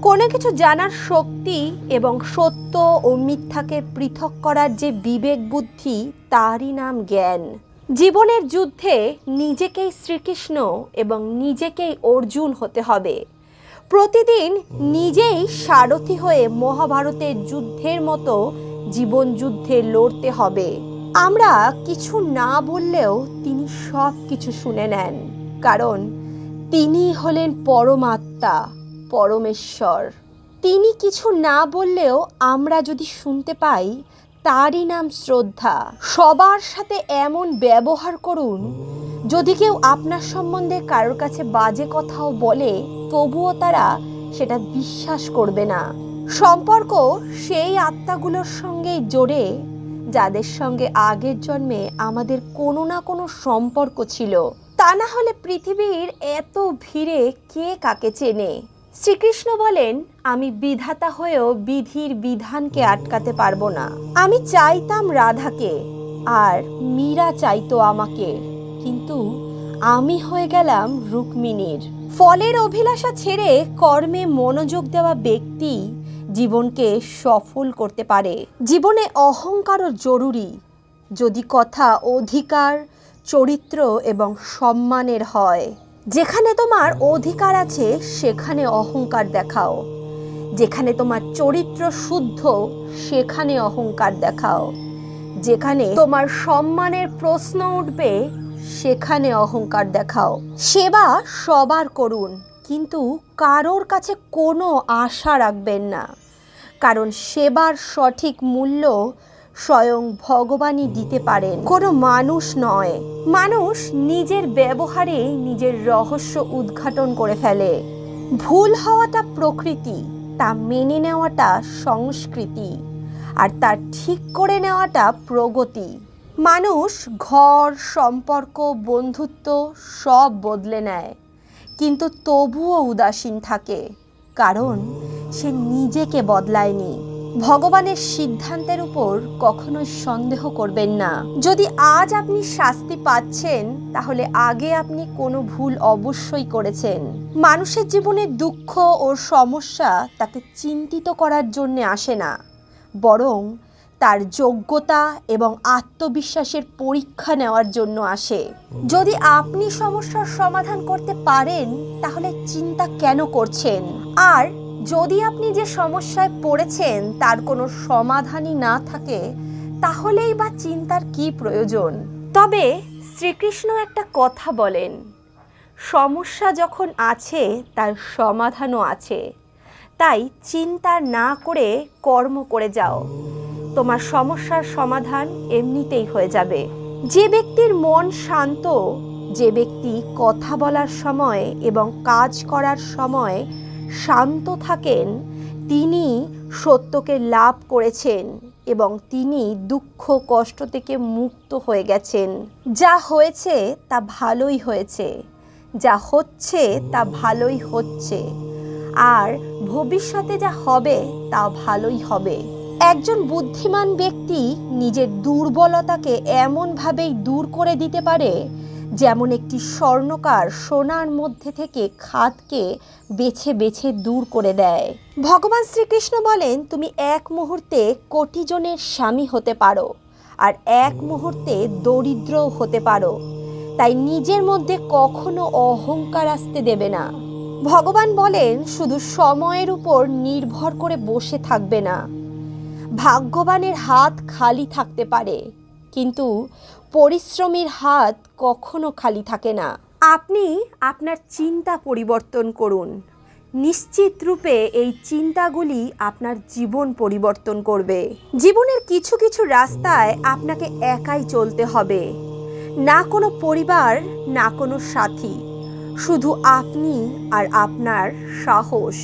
কোনো কিছু জানার শক্তি এবং সত্য ও মিথ্যাকে পৃথক করার যে বিবেক বুদ্ধি, তারই নাম জ্ঞান। জীবনের যুদ্ধে নিজেকেই শ্রীকৃষ্ণ এবং নিজেকেই অর্জুন হতে হবে। প্রতিদিন নিজেই সারথি হয়ে মহাভারতের যুদ্ধের মতো জীবন যুদ্ধে লড়তে হবে। আমরা কিছু না বললেও তিনি সব কিছু শুনে নেন, কারণ তিনি হলেন পরমাত্মা, পরমেশ্বর। তিনি কিছু না বললেও আমরা যদি শুনতে পাই, তারই নাম শ্রদ্ধা। সবার সাথে এমন ব্যবহার করুন, যদি কেউ আপনার সম্বন্ধে কারোর কাছে বাজে কথাও বলে তবুও তারা সেটা বিশ্বাস করবে না। সম্পর্ক সেই আত্মাগুলোর সঙ্গেই জোড়ে যাদের সঙ্গে আগের জন্মে আমাদের কোনো না কোনো সম্পর্ক ছিল। তা না হলে পৃথিবীর এত ভিড়ে কে কাকে চেনে? শ্রীকৃষ্ণ বলেন, আমি বিধাতা হয়েও বিধির বিধানকে আটকাতে পারবো না। আমি চাইতাম রাধাকে আর মীরা চাইতো আমাকে, কিন্তু আমি হয়ে গেলাম রুক্মিণীর। ফলের অভিলাষা ছেড়ে কর্মে মনোযোগ দেওয়া ব্যক্তি জীবনকে সফল করতে পারে। জীবনে অহংকারও জরুরি, যদি কথা অধিকার, চরিত্র এবং সম্মানের হয়। যেখানে তোমার অধিকার আছে সেখানে অহংকার দেখাও, যেখানে তোমার চরিত্র শুদ্ধ সেখানে অহংকার দেখাও, যেখানে তোমার সম্মানের প্রশ্ন উঠবে সেখানে অহংকার দেখাও। সেবা সবার করুন, কিন্তু কারোর কাছে কোনো আশা রাখবেন না, কারণ সেবার সঠিক মূল্য স্বয়ং ভগবানই দিতে পারেন, কোনো মানুষ নয়। মানুষ নিজের ব্যবহারে নিজের রহস্য উদ্ঘাটন করে ফেলে। ভুল হওয়াটা প্রকৃতি, তা মেনে নেওয়াটা সংস্কৃতি, আর তা ঠিক করে নেওয়াটা প্রগতি। মানুষ ঘর, সম্পর্ক, বন্ধুত্ব সব বদলে নেয়, কিন্তু তবুও উদাসীন থাকে, কারণ সে নিজেকে বদলায়নি। ভগবানের সিদ্ধান্তের উপর কখনোই সন্দেহ করবেন না। যদি আজ আপনি শাস্তি পাচ্ছেন, তাহলে আগে আপনি কোনো ভুল অবশ্যই করেছেন। মানুষের জীবনে দুঃখ ও সমস্যা তাকে চিন্তিত করার জন্য আসে না, বরং তার যোগ্যতা এবং আত্মবিশ্বাসের পরীক্ষা নেওয়ার জন্য আসে। যদি আপনি সমস্যার সমাধান করতে পারেন, তাহলে চিন্তা কেন করছেন? আর যদি আপনি যে সমস্যায় পড়েছেন তার কোনো সমাধানই না থাকে, তাহলেই বা চিন্তার কি প্রয়োজন? তবে শ্রীকৃষ্ণ একটা কথা বলেন, সমস্যা যখন আছে তার সমাধানও আছে। তাই চিন্তা না করে কর্ম করে যাও, তোমার সমস্যার সমাধান এমনিতেই হয়ে যাবে। যে ব্যক্তির মন শান্ত, যে ব্যক্তি কথা বলার সময় এবং কাজ করার সময় শান্ত থাকেন, তিনি সত্যকে লাভ করেছেন এবং তিনি দুঃখ কষ্ট থেকে মুক্ত হয়ে গেছেন। যা হয়েছে তা ভালোই হয়েছে, যা হচ্ছে তা ভালোই হচ্ছে, আর ভবিষ্যতে যা হবে তা ভালোই হবে। একজন বুদ্ধিমান ব্যক্তি নিজের দুর্বলতাকে এমনভাবেই দূর করে দিতে পারে, যেমন একটি স্বর্ণকার সোনার মধ্যে থেকে খাদকে বেছে বেছে দূর করে দেয়। ভগবান শ্রীকৃষ্ণ বলেন, তুমি এক মুহূর্তে কোটি জনের স্বামী হতে পারো, আর এক মুহূর্তে দরিদ্রও হতে পারো। তাই নিজের মধ্যে কখনো অহংকার আসতে দেবে না। ভগবান বলেন, শুধু সময়ের উপর নির্ভর করে বসে থাকবে না। ভাগ্যবানের হাত খালি থাকতে পারে, কিন্তু পরিশ্রমীর হাত কখনো খালি থাকে না। আপনি আপনার চিন্তা পরিবর্তন করুন। নিশ্চিত রূপে এই চিন্তাগুলি আপনার জীবন পরিবর্তন করবে। জীবনের কিছু কিছু রাস্তায় আপনাকে একাই চলতে হবে, না কোনো পরিবার, না কোনো সাথী, শুধু আপনি আর আপনার সাহস।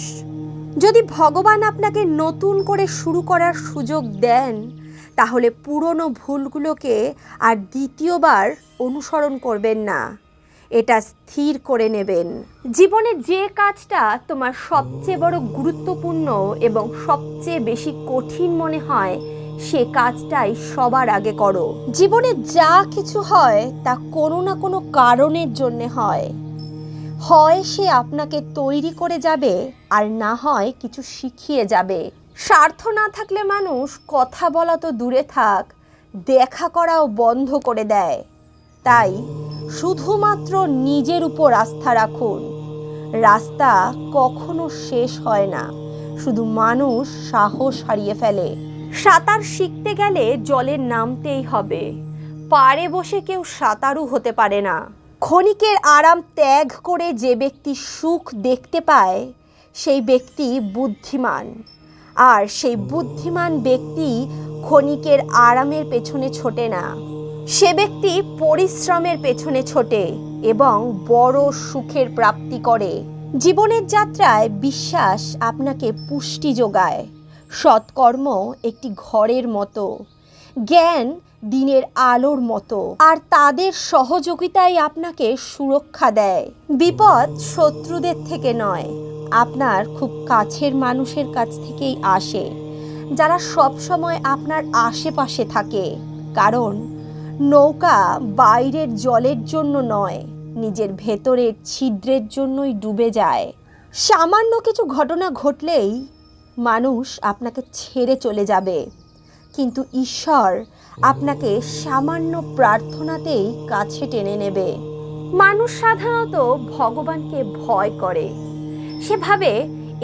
যদি ভগবান আপনাকে নতুন করে শুরু করার সুযোগ দেন, তাহলে পুরনো ভুলগুলোকে আর দ্বিতীয়বার অনুসরণ করবেন না, এটা স্থির করে নেবেন। জীবনে যে কাজটা তোমার সবচেয়ে বড় গুরুত্বপূর্ণ এবং সবচেয়ে বেশি কঠিন মনে হয়, সে কাজটাই সবার আগে করো। জীবনে যা কিছু হয় তা কোনো না কোনো কারণের জন্য হয়। হয় সে আপনাকে তৈরি করে যাবে, আর না হয় কিছু শিখিয়ে যাবে। স্বার্থ না থাকলে মানুষ কথা বলা তো দূরে থাক, দেখা করাও বন্ধ করে দেয়। তাই শুধুমাত্র নিজের উপর আস্থা রাখুন। রাস্তা কখনো শেষ হয় না, শুধু মানুষ সাহস হারিয়ে ফেলে। সাঁতার শিখতে গেলে জলে নামতেই হবে, পাড়ে বসে কেউ সাঁতারু হতে পারে না। ক্ষণিকের আরাম ত্যাগ করে যে ব্যক্তি সুখ দেখতে পায়, সেই ব্যক্তি বুদ্ধিমান। আর সেই বুদ্ধিমান ব্যক্তি ক্ষণিকের আরামের পেছনে ছোটে না, সে ব্যক্তি পরিশ্রমের পেছনে ছোটে এবং বড় সুখের প্রাপ্তি করে। জীবনের যাত্রায় বিশ্বাস আপনাকে পুষ্টি যোগায়। সৎকর্ম একটি ঘরের মতো, জ্ঞান দিনের আলোর মতো, আর তাদের সহযোগিতাই আপনাকে সুরক্ষা দেয়। বিপদ শত্রুদের থেকে নয়, আপনার খুব কাছের মানুষের কাছ থেকেই আসে, যারা সব সময় আপনার আশেপাশে থাকে। কারণ নৌকা বাইরের জলের জন্য নয়, নিজের ভেতরের ছিদ্রের জন্যই ডুবে যায়। সামান্য কিছু ঘটনা ঘটলেই মানুষ আপনাকে ছেড়ে চলে যাবে, কিন্তু ঈশ্বর আপনাকে সামান্য প্রার্থনাতেই কাছে টেনে নেবে। মানুষ সাধারণত ভগবানকে ভয় করে। সে ভাবে,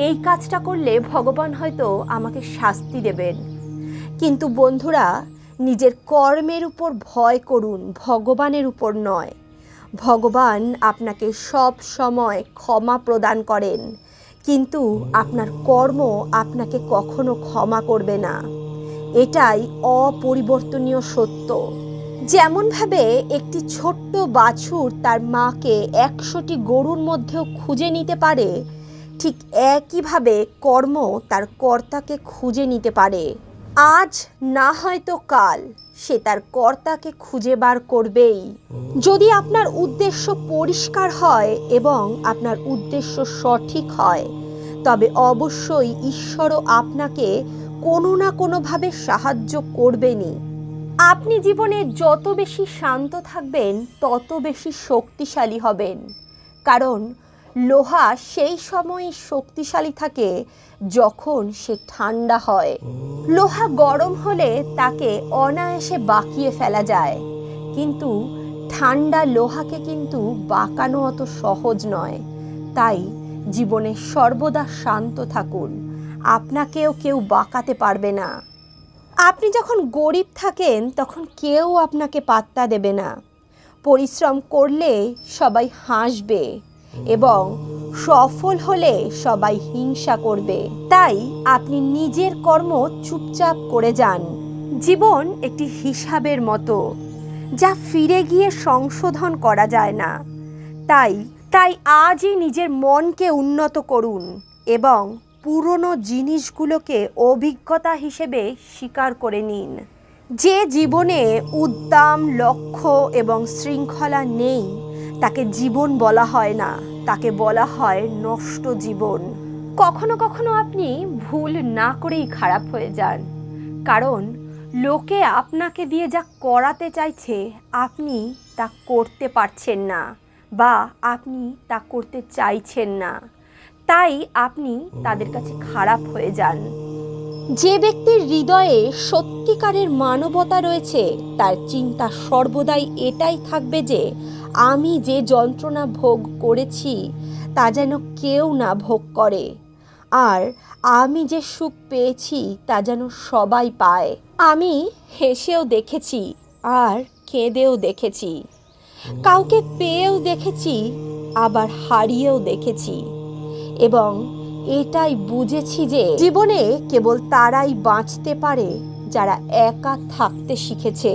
এই কাজটা করলে ভগবান হয়তো আমাকে শাস্তি দেবেন। কিন্তু বন্ধুরা, নিজের কর্মের উপর ভয় করুন, ভগবানের উপর নয়। ভগবান আপনাকে সব সময় ক্ষমা প্রদান করেন, কিন্তু আপনার কর্ম আপনাকে কখনো ক্ষমা করবে না। এটাই অপরিবর্তনীয় সত্য। যেমনভাবে একটি ছোট্ট বাছুর তার মাকে 100টি গরুর মধ্যেও খুঁজে নিতে পারে, ঠিক একইভাবে কর্ম তার কর্তাকে খুঁজে নিতে পারে। আজ না হয়তো কাল সে তার কর্তাকে খুঁজে বার করবেই। যদি আপনার উদ্দেশ্য পরিষ্কার হয় এবং আপনার উদ্দেশ্য সঠিক হয়, তবে অবশ্যই ঈশ্বরও আপনাকে কোনো না কোনোভাবে সাহায্য করবেনই। আপনি জীবনে যত বেশি শান্ত থাকবেন তত বেশি শক্তিশালী হবেন, কারণ লোহা সেই সময়ই শক্তিশালী থাকে যখন সে ঠান্ডা হয়। লোহা গরম হলে তাকে অনায়াসে বাঁকিয়ে ফেলা যায়, কিন্তু ঠান্ডা লোহাকে কিন্তু বাঁকানো অত সহজ নয়। তাই জীবনে সর্বদা শান্ত থাকুন, আপনাকেও কেউ বাঁকাতে পারবে না। আপনি যখন গরিব থাকেন তখন কেউ আপনাকে পাত্তা দেবে না। পরিশ্রম করলে সবাই হাসবে এবং সফল হলে সবাই হিংসা করবে। তাই আপনি নিজের কর্ম চুপচাপ করে যান। জীবন একটি হিসাবের মতো, যা ফিরে গিয়ে সংশোধন করা যায় না। তাই আজই নিজের মনকে উন্নত করুন এবং পুরনো জিনিসগুলোকে অভিজ্ঞতা হিসেবে স্বীকার করে নিন। যে জীবনে উদ্দাম, লক্ষ্য এবং শৃঙ্খলা নেই তাকে জীবন বলা হয় না, তাকে বলা হয় নষ্ট জীবন। কখনো কখনো আপনি ভুল না করেই খারাপ হয়ে যান, কারণ লোকে আপনাকে দিয়ে যা করাতে চাইছে আপনি তা করতে পারছেন না বা আপনি তা করতে চাইছেন না, তাই আপনি তাদের কাছে খারাপ হয়ে যান। যে ব্যক্তির হৃদয়ে সত্যিকারের মানবতা রয়েছে তার চিন্তা সর্বদাই এটাই থাকবে যে আমি যে যন্ত্রণা ভোগ করেছি তা যেন কেউ না ভোগ করে, আর আমি যে সুখ পেয়েছি তা যেন সবাই পায়। আমি হেসেও দেখেছি আর কেঁদেও দেখেছি, কাউকে পেয়েও দেখেছি আবার হারিয়েও দেখেছি, এবং এটাই বুঝেছি যে জীবনে কেবল তারাই বাঁচতে পারে যারা একা থাকতে শিখেছে।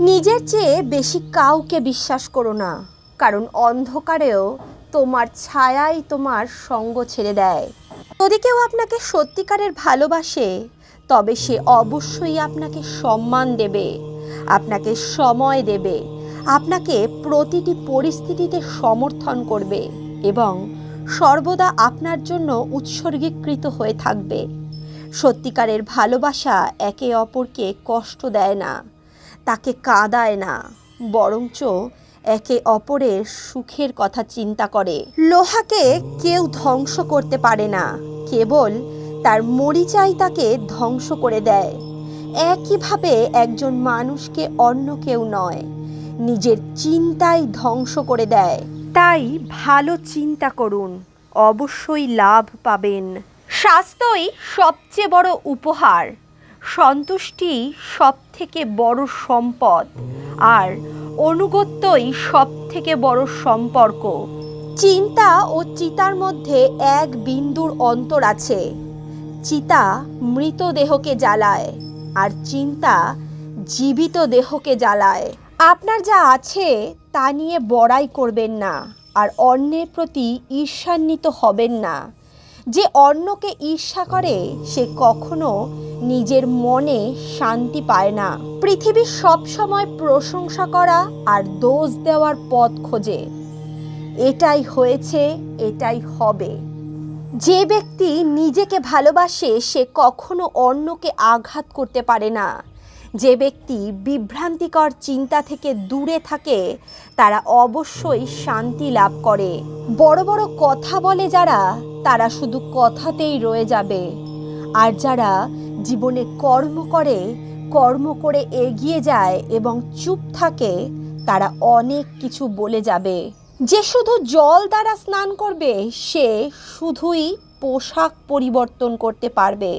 নিজের চেয়ে বেশি কাউকে বিশ্বাস করো না, কারণ অন্ধকারেও তোমার ছায়াই তোমার সঙ্গ ছেড়ে দেয়। যদি কেউ আপনাকে সত্যিকারের ভালোবাসে তবে সে অবশ্যই আপনাকে সম্মান দেবে, আপনাকে সময় দেবে, আপনাকে প্রতিটি পরিস্থিতিতে সমর্থন করবে এবং সর্বদা আপনার জন্য উৎসর্গীকৃত হয়ে থাকবে। সত্যিকারের ভালোবাসা একে অপরকে কষ্ট দেয় না, তাকে কাঁদায় না, বরঞ্চ একে অপরের সুখের কথা চিন্তা করে। লোহাকে কেউ ধ্বংস করতে পারে না, কেবল তার মরিচাই তাকে ধ্বংস করে দেয়। একইভাবে একজন মানুষকে অন্য কেউ নয়, নিজের চিন্তাই ধ্বংস করে দেয়। তাই ভালো চিন্তা করুন, অবশ্যই লাভ পাবেন। স্বাস্থ্যই সবচেয়ে বড় উপহার, সন্তুষ্টি সবথেকে বড় সম্পদ, আর অনুগত্যই সবথেকে বড় সম্পর্ক। চিন্তা ও চিতার মধ্যে এক বিন্দুর অন্তর আছে। চিতা মৃতদেহকে জ্বালায় আর চিন্তা জীবিত দেহকে জ্বালায়। আপনার যা আছে তা নিয়ে বড়াই করবেন না, আর অন্যের প্রতি ঈর্ষান্বিত হবেন না। যে অন্যকে ঈর্ষা করে সে কখনো নিজের মনে শান্তি পায় না। পৃথিবী সবসময় প্রশংসা করা আর দোষ দেওয়ার পথ খোঁজে। এটাই হয়েছে, এটাই হবে। যে ব্যক্তি নিজেকে ভালোবাসে সে কখনো অন্যকে আঘাত করতে পারে না। যে ব্যক্তি বিভ্রান্তিকর চিন্তা থেকে দূরে থাকে তারা অবশ্যই শান্তি লাভ করে। বড় বড় কথা বলে যারা, তারা শুধু কথাতেই রয়ে যাবে, আর যারা জীবনে কর্ম করে এগিয়ে যায় এবং চুপ থাকে তারা অনেক কিছু বলে যাবে। যে শুধু জল দ্বারা স্নান করবে সে শুধুই পোশাক পরিবর্তন করতে পারবে,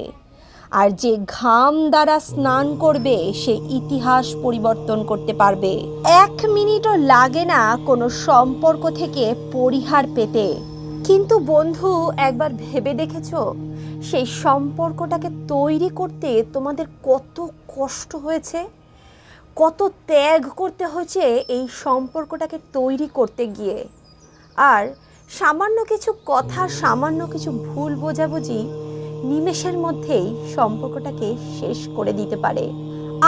আর যে ঘাম দ্বারা স্নান করবে সে ইতিহাস পরিবর্তন করতে পারবে। 1 মিনিটও লাগে না কোনো সম্পর্ক থেকে পরিহার পেতে। কিন্তু বন্ধু, একবার ভেবে দেখেছো সেই সম্পর্কটাকে তৈরি করতে তোমাদের কত কষ্ট হয়েছে, কত ত্যাগ করতে হয়েছে এই সম্পর্কটাকে তৈরি করতে গিয়ে। আর সামান্য কিছু কথা, সামান্য কিছু ভুল বোঝাবুঝি নিমেষের মধ্যেই সম্পর্কটাকে শেষ করে দিতে পারে।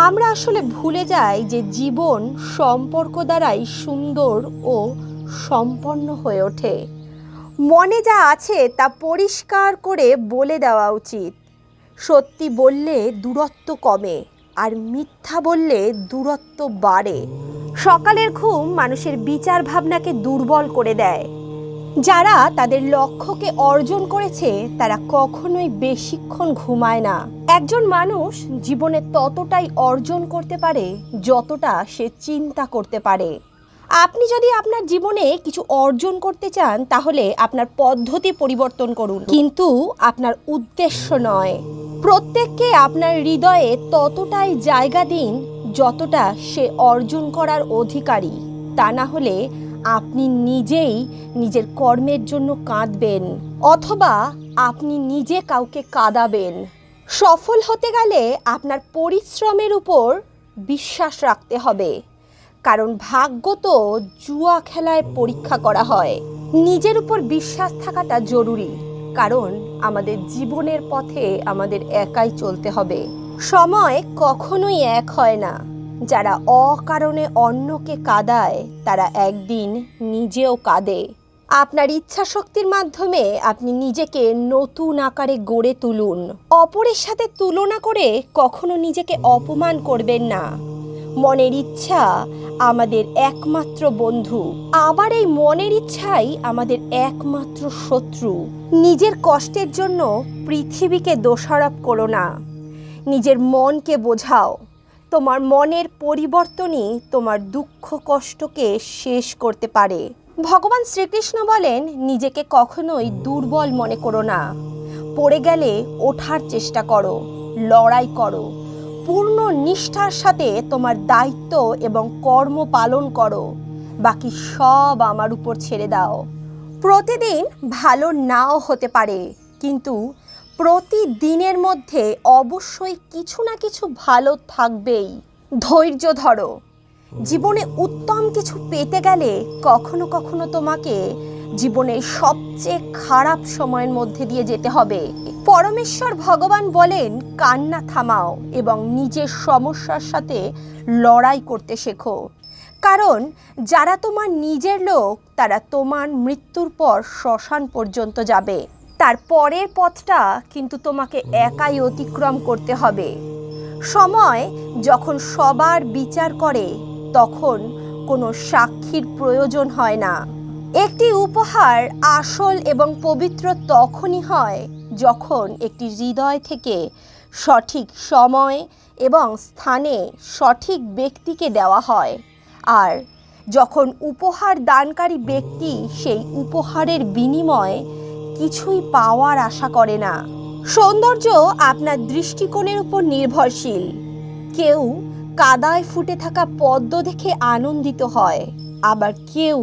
আমরা আসলে ভুলে যাই যে জীবন সম্পর্ক দ্বারাই সুন্দর ও সম্পন্ন হয়ে ওঠে। মনে যা আছে তা পরিষ্কার করে বলে দেওয়া উচিত। সত্যি বললে দূরত্ব কমে, আর মিথ্যা বললে দূরত্ব বাড়ে। সকালের ঘুম মানুষের বিচার ভাবনাকে দুর্বল করে দেয়। যারা তাদের লক্ষ্যকে অর্জন করেছে তারা কখনোই বেশিক্ষণ ঘুমায় না। একজন মানুষ জীবনে ততটাই অর্জন করতে পারে যতটা সে চিন্তা করতে পারে। আপনি যদি আপনার জীবনে কিছু অর্জন করতে চান তাহলে আপনার পদ্ধতি পরিবর্তন করুন, কিন্তু আপনার উদ্দেশ্য নয়। প্রত্যেককে আপনার হৃদয়ে ততটাই জায়গা দিন যতটা সে অর্জন করার অধিকারী। তা না হলে আপনি নিজেই নিজের কর্মের জন্য কাঁদবেন, অথবা আপনি নিজে কাউকে কাঁদাবেন। সফল হতে গেলে আপনার পরিশ্রমের উপর বিশ্বাস রাখতে হবে, কারণ ভাগ্য তো জুয়া খেলায় পরীক্ষা করা হয়। নিজের উপর বিশ্বাস থাকাটা জরুরি, কারণ আমাদের জীবনের পথে আমাদের একাই চলতে হবে। সময় কখনোই এক হয় না। যারা অকারণে অন্যকে কাঁদায় তারা একদিন নিজেও কাঁদে। আপনার ইচ্ছা শক্তির মাধ্যমে আপনি নিজেকে নতুন আকারে গড়ে তুলুন। অপরের সাথে তুলনা করে কখনো নিজেকে অপমান করবেন না। মনের ইচ্ছা আমাদের একমাত্র বন্ধু, আবার এই মনের ইচ্ছাই আমাদের একমাত্র শত্রু। নিজের কষ্টের জন্য পৃথিবীকে দোষারোপ করো না, নিজের মনকে বোঝাও। তোমার মনের পরিবর্তনই তোমার দুঃখ কষ্টকে শেষ করতে পারে। ভগবান শ্রীকৃষ্ণ বলেন, নিজেকে কখনোই দুর্বল মনে করো না। পড়ে গেলে ওঠার চেষ্টা করো, লড়াই করো। পূর্ণ নিষ্ঠার সাথে তোমার দায়িত্ব এবং কর্ম পালন করো। বাকি সব আমার উপর ছেড়ে দাও। প্রতিদিন ভালো নাও হতে পারে, কিন্তু প্রতিদিনের মধ্যে অবশ্যই কিছু না কিছু ভালো থাকবেই। ধৈর্য ধরো। জীবনে উত্তম কিছু পেতে গেলে কখনো কখনো তোমাকে জীবনের সবচেয়ে খারাপ সময়ের মধ্যে দিয়ে যেতে হবে। পরমেশ্বর ভগবান বলেন, কান্না থামাও এবং নিজের সমস্যার সাথে লড়াই করতে শেখো। কারণ যারা তোমার নিজের লোক তারা তোমার মৃত্যুর পর শ্মশান পর্যন্ত যাবে। তার পরের পথটা কিন্তু তোমাকে একাই অতিক্রম করতে হবে। সময় যখন সবার বিচার করে তখন কোনো সাক্ষীর প্রয়োজন হয় না। একটি উপহার আসল এবং পবিত্র তখনই হয় যখন একটি হৃদয় থেকে সঠিক সময় এবং স্থানে সঠিক ব্যক্তিকে দেওয়া হয়, আর যখন উপহার দানকারী ব্যক্তি সেই উপহারের বিনিময়ে কিছুই পাওয়ার আশা করে না। সৌন্দর্য আপনার দৃষ্টিকোণের উপর নির্ভরশীল। কেউ কাদায় ফুটে থাকা পদ্ম দেখে আনন্দিত হয়, আবার কেউ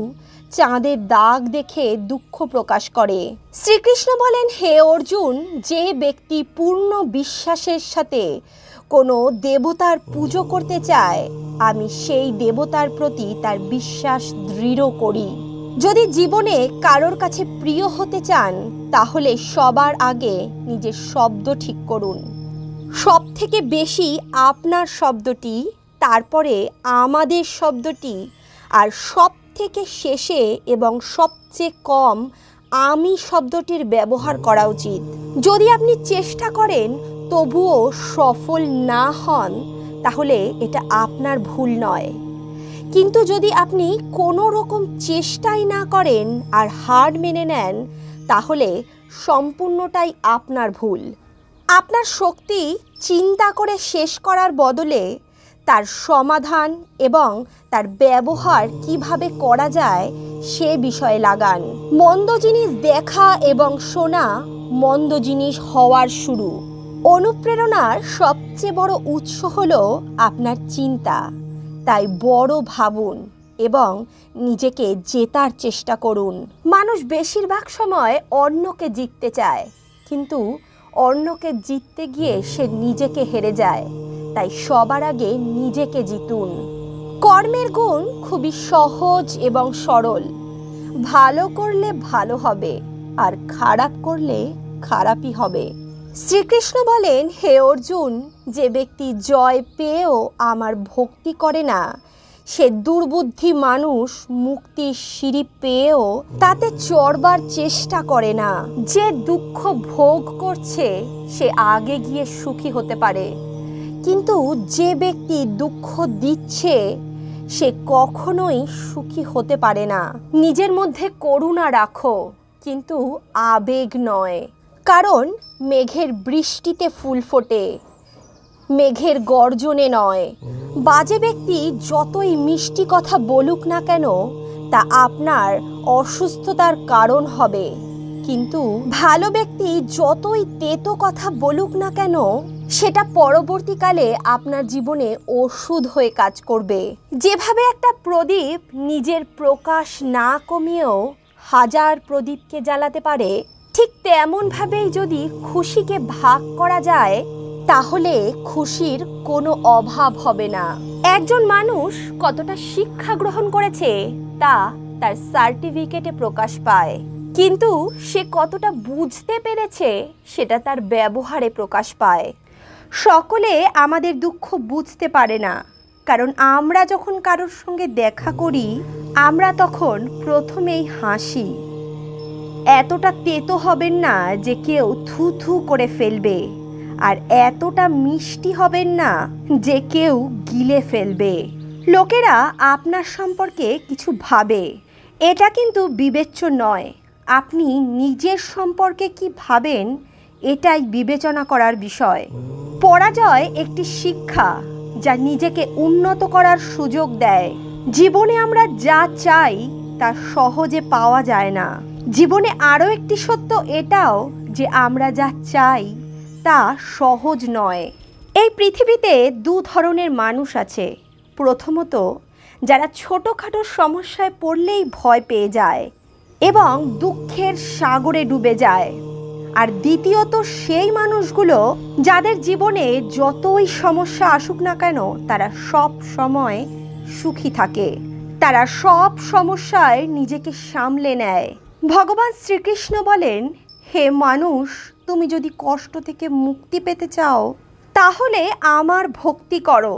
চাঁদের দাগ দেখে দুঃখ প্রকাশ করে। শ্রীকৃষ্ণ বলেন, হে অর্জুন, যে ব্যক্তি পূর্ণ বিশ্বাসের সাথে কোনো দেবতার পুজো করতে চায়, আমি সেই দেবতার প্রতি তার বিশ্বাস দৃঢ় করি। যদি জীবনে কারোর কাছে প্রিয় হতে চান তাহলে সবার আগে নিজের শব্দ ঠিক করুন। সব থেকে বেশি আপনার শব্দটি, তারপরে আমাদের শব্দটি, আর সব থেকে শেষে এবং সবচেয়ে কম আমি শব্দটির ব্যবহার করা উচিত। যদি আপনি চেষ্টা করেন তবুও সফল না হন তাহলে এটা আপনার ভুল নয়, কিন্তু যদি আপনি কোনো রকম চেষ্টাই না করেন আর হার মেনে নেন তাহলে সম্পূর্ণটাই আপনার ভুল। আপনার শক্তি চিন্তা করে শেষ করার বদলে তার সমাধান এবং তার ব্যবহার কিভাবে করা যায় সে বিষয়ে লাগান। মন্দ জিনিস দেখা এবং শোনা মন্দ জিনিস হওয়ার শুরু। অনুপ্রেরণার সবচেয়ে বড় উৎস হলো আপনার চিন্তা। তাই বড় ভাবুন এবং নিজেকে জেতার চেষ্টা করুন। মানুষ বেশিরভাগ সময় অন্যকে জিততে চায়, কিন্তু অন্যকে জিততে গিয়ে সে নিজেকে হেরে যায়। তাই সবার আগে নিজেকে জিতুন। কর্মের গুণ খুবই সহজ এবং সরল। ভালো করলে ভালো হবে, আর খারাপ করলে খারাপই হবে। শ্রীকৃষ্ণ বলেন, হে অর্জুন, যে ব্যক্তি জয় পেয়েও আমার ভক্তি করে না সে দুর্বুদ্ধি মানুষ মুক্তির সিঁড়ি পেয়েও তাতে চড়বার চেষ্টা করে না। যে দুঃখ ভোগ করছে সে আগে গিয়ে সুখী হতে পারে, কিন্তু যে ব্যক্তি দুঃখ দিচ্ছে সে কখনোই সুখী হতে পারে না। নিজের মধ্যে করুণা রাখো, কিন্তু আবেগ নয়। কারণ মেঘের বৃষ্টিতে ফুল ফোটে, মেঘের গর্জনে নয়। বাজে ব্যক্তি যতই মিষ্টি কথা বলুক না কেন তা আপনার অসুস্থতার কারণ হবে, কিন্তু ভালো ব্যক্তি যতই তেতো কথা বলুক না কেন সেটা পরবর্তীকালে আপনার জীবনে ওষুধ হয়ে কাজ করবে। যেভাবে একটা প্রদীপ নিজের প্রকাশ না কমিয়েও হাজার প্রদীপকে জ্বালাতে পারে, ঠিক তেমনভাবেই যদি খুশিকে ভাগ করা যায় তাহলে খুশির কোনো অভাব হবে না। একজন মানুষ কতটা শিক্ষা গ্রহণ করেছে তা তার সার্টিফিকেটে প্রকাশ পায়, কিন্তু সে কতটা বুঝতে পেরেছে সেটা তার ব্যবহারে প্রকাশ পায়। সকলে আমাদের দুঃখ বুঝতে পারে না, কারণ আমরা যখন কারোর সঙ্গে দেখা করি আমরা তখন প্রথমেই হাসি। এতটা তেতো হবেন না যে কেউ থু থু করে ফেলবে, আর এতটা মিষ্টি হবেন না যে কেউ গিলে ফেলবে। লোকেরা আপনার সম্পর্কে কিছু ভাবে, এটা কিন্তু বিবেচ্য নয়। আপনি নিজের সম্পর্কে কি ভাবেন এটাই বিবেচনা করার বিষয়। পরাজয় একটি শিক্ষা যা নিজেকে উন্নত করার সুযোগ দেয়। জীবনে আমরা যা চাই তা সহজে পাওয়া যায় না। জীবনে আরও একটি সত্য এটাও যে আমরা যা চাই তা সহজ নয়। এই পৃথিবীতে দু ধরনের মানুষ আছে। প্রথমত, যারা ছোটোখাটো সমস্যায় পড়লেই ভয় পেয়ে যায় এবং দুঃখের সাগরে ডুবে যায়। আর দ্বিতীয়ত সেই মানুষগুলো যাদের জীবনে যতই সমস্যা আসুক না কেন তারা সব সময় সুখী থাকে, তারা সব সমস্যায় নিজেকে সামলে নেয়। ভগবান শ্রীকৃষ্ণ বলেন, হে মানুষ, তুমি যদি কষ্ট থেকে মুক্তি পেতে চাও তাহলে আমার ভক্তি করো।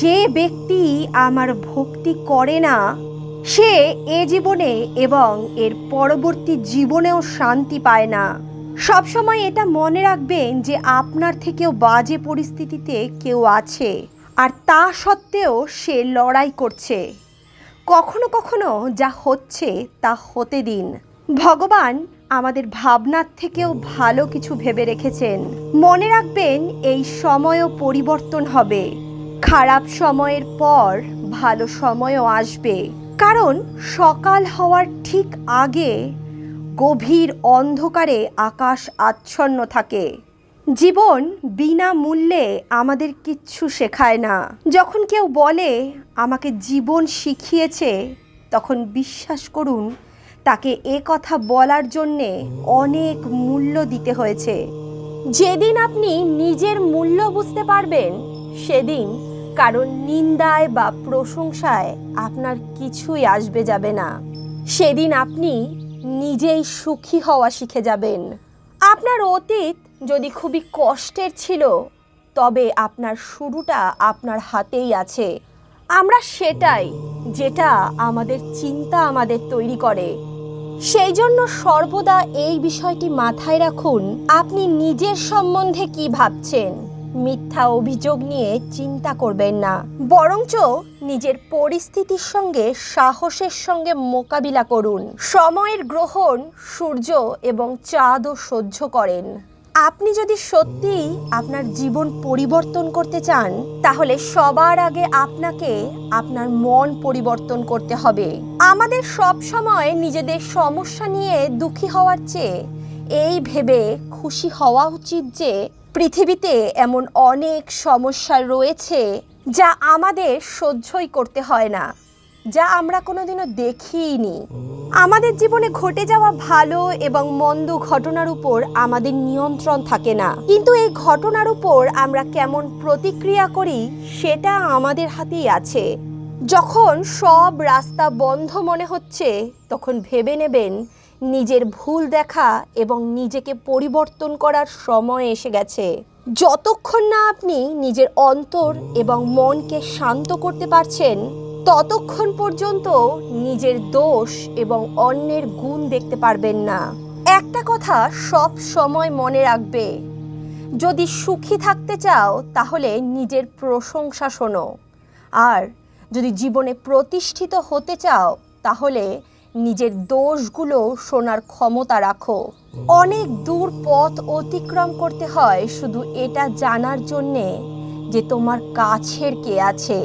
যে ব্যক্তি আমার ভক্তি করে না সে এ জীবনে এবং এর পরবর্তী জীবনেও শান্তি পায় না। সবসময় এটা মনে রাখবেন যে আপনার থেকেও বাজে পরিস্থিতিতে কেউ আছে, আর তা সত্ত্বেও সে লড়াই করছে। কখনো কখনো যা হচ্ছে তা হতে দিন। ভগবান আমাদের ভাবনার থেকেও ভালো কিছু ভেবে রেখেছেন। মনে রাখবেন এই সময়ও পরিবর্তন হবে। খারাপ সময়ের পর ভালো সময়ও আসবে, কারণ সকাল হওয়ার ঠিক আগে গভীর অন্ধকারে আকাশ আচ্ছন্ন থাকে। জীবন বিনামূল্যে আমাদের কিচ্ছু শেখায় না। যখন কেউ বলে আমাকে জীবন শিখিয়েছে, তখন বিশ্বাস করুন তাকে এ কথা বলার জন্যে অনেক মূল্য দিতে হয়েছে। যেদিন আপনি নিজের মূল্য বুঝতে পারবেন সেদিন কারণ নিন্দায় বা প্রশংসায় আপনার কিছুই আসবে যাবে না। সেদিন আপনি নিজেই সুখী হওয়া শিখে যাবেন। আপনার অতীত যদি খুবই কষ্টের ছিল তবে আপনার শুরুটা আপনার হাতেই আছে। আমরা সেটাই যেটা আমাদের চিন্তা আমাদের তৈরি করে। সেই জন্য সর্বদা এই বিষয়টি মাথায় রাখুন, আপনি নিজের সম্বন্ধে কি ভাবছেন। মিথ্যা অভিযোগ নিয়ে চিন্তা করবেন না, বরঞ্চ নিজের পরিস্থিতির সঙ্গে সাহসের সঙ্গে মোকাবিলা করুন। সময়ের গ্রহণ সূর্য এবং চাঁদও সহ্য করেন। আপনি যদি সত্যিই আপনার জীবন পরিবর্তন করতে চান তাহলে সবার আগে আপনাকে আপনার মন পরিবর্তন করতে হবে। আমাদের সব সময় নিজেদের সমস্যা নিয়ে দুঃখী হওয়ার চেয়ে এই ভেবে খুশি হওয়া উচিত যে পৃথিবীতে এমন অনেক সমস্যা রয়েছে যা আমাদের সহ্যই করতে হয় না, যা আমরা কোনোদিনও দেখিনি। আমাদের জীবনে ঘটে যাওয়া ভালো এবং মন্দ ঘটনার উপর আমাদের নিয়ন্ত্রণ থাকে না, কিন্তু এই ঘটনার উপর আমরা কেমন প্রতিক্রিয়া করি সেটা আমাদের হাতেই আছে। যখন সব রাস্তা বন্ধ মনে হচ্ছে তখন ভেবে নেবেন নিজের ভুল দেখা এবং নিজেকে পরিবর্তন করার সময় এসে গেছে। যতক্ষণ না আপনি নিজের অন্তর এবং মনকে শান্ত করতে পারছেন ততক্ষণ পর্যন্ত নিজের দোষ এবং অন্যের গুণ দেখতে পারবেন না। একটা কথা সব সময় মনে রাখবে, যদি সুখী থাকতে চাও তাহলে নিজের প্রশংসা শোনো, আর যদি জীবনে প্রতিষ্ঠিত হতে চাও তাহলে নিজের দোষগুলো শোনার ক্ষমতা রাখো। অনেক দূর পথ অতিক্রম করতে হয় শুধু এটা জানার জন্যে যে তোমার কাছের কে আছে।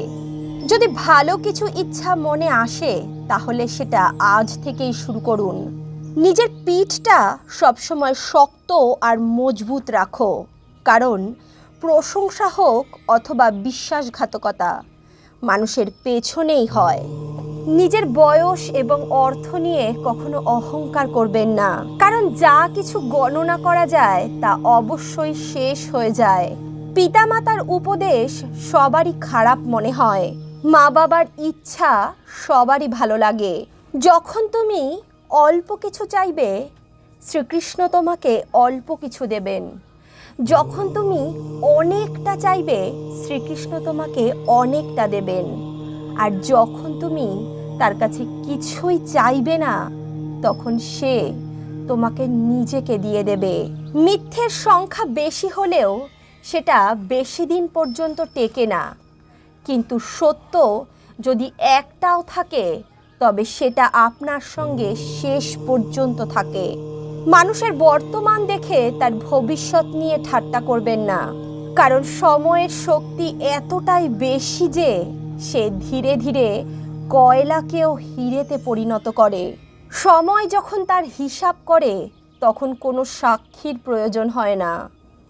যদি ভালো কিছু ইচ্ছা মনে আসে তাহলে সেটা আজ থেকেই শুরু করুন। নিজের পিঠটা সবসময় শক্ত আর মজবুত রাখো, কারণ প্রশংসা হোক অথবা বিশ্বাসঘাতকতা মানুষের পেছনেই হয়। নিজের বয়স এবং অর্থ নিয়ে কখনো অহংকার করবেন না, কারণ যা কিছু গণনা করা যায় তা অবশ্যই শেষ হয়ে যায়। পিতামাতার উপদেশ সবারই খারাপ মনে হয়, মা বাবার ইচ্ছা সবারই ভালো লাগে। যখন তুমি অল্প কিছু চাইবে, শ্রীকৃষ্ণ তোমাকে অল্প কিছু দেবেন। যখন তুমি অনেকটা চাইবে, শ্রীকৃষ্ণ তোমাকে অনেকটা দেবেন। আর যখন তুমি তার কাছে কিছুই চাইবে না, তখন সে তোমাকে নিজেকে দিয়ে দেবে। মিথ্যের সংখ্যা বেশি হলেও সেটা বেশি দিন পর্যন্ত টেকে না, কিন্তু সত্য যদি একটাও থাকে তবে সেটা আপনার সঙ্গে শেষ পর্যন্ত থাকে। মানুষের বর্তমান দেখে তার ভবিষ্যৎ নিয়ে ঠাট্টা করবেন না, কারণ সময়ের শক্তি এতটাই বেশি যে সে ধীরে ধীরে কয়লাকেও হিরেতে পরিণত করে। সময় যখন তার হিসাব করে তখন কোনো সাক্ষীর প্রয়োজন হয় না।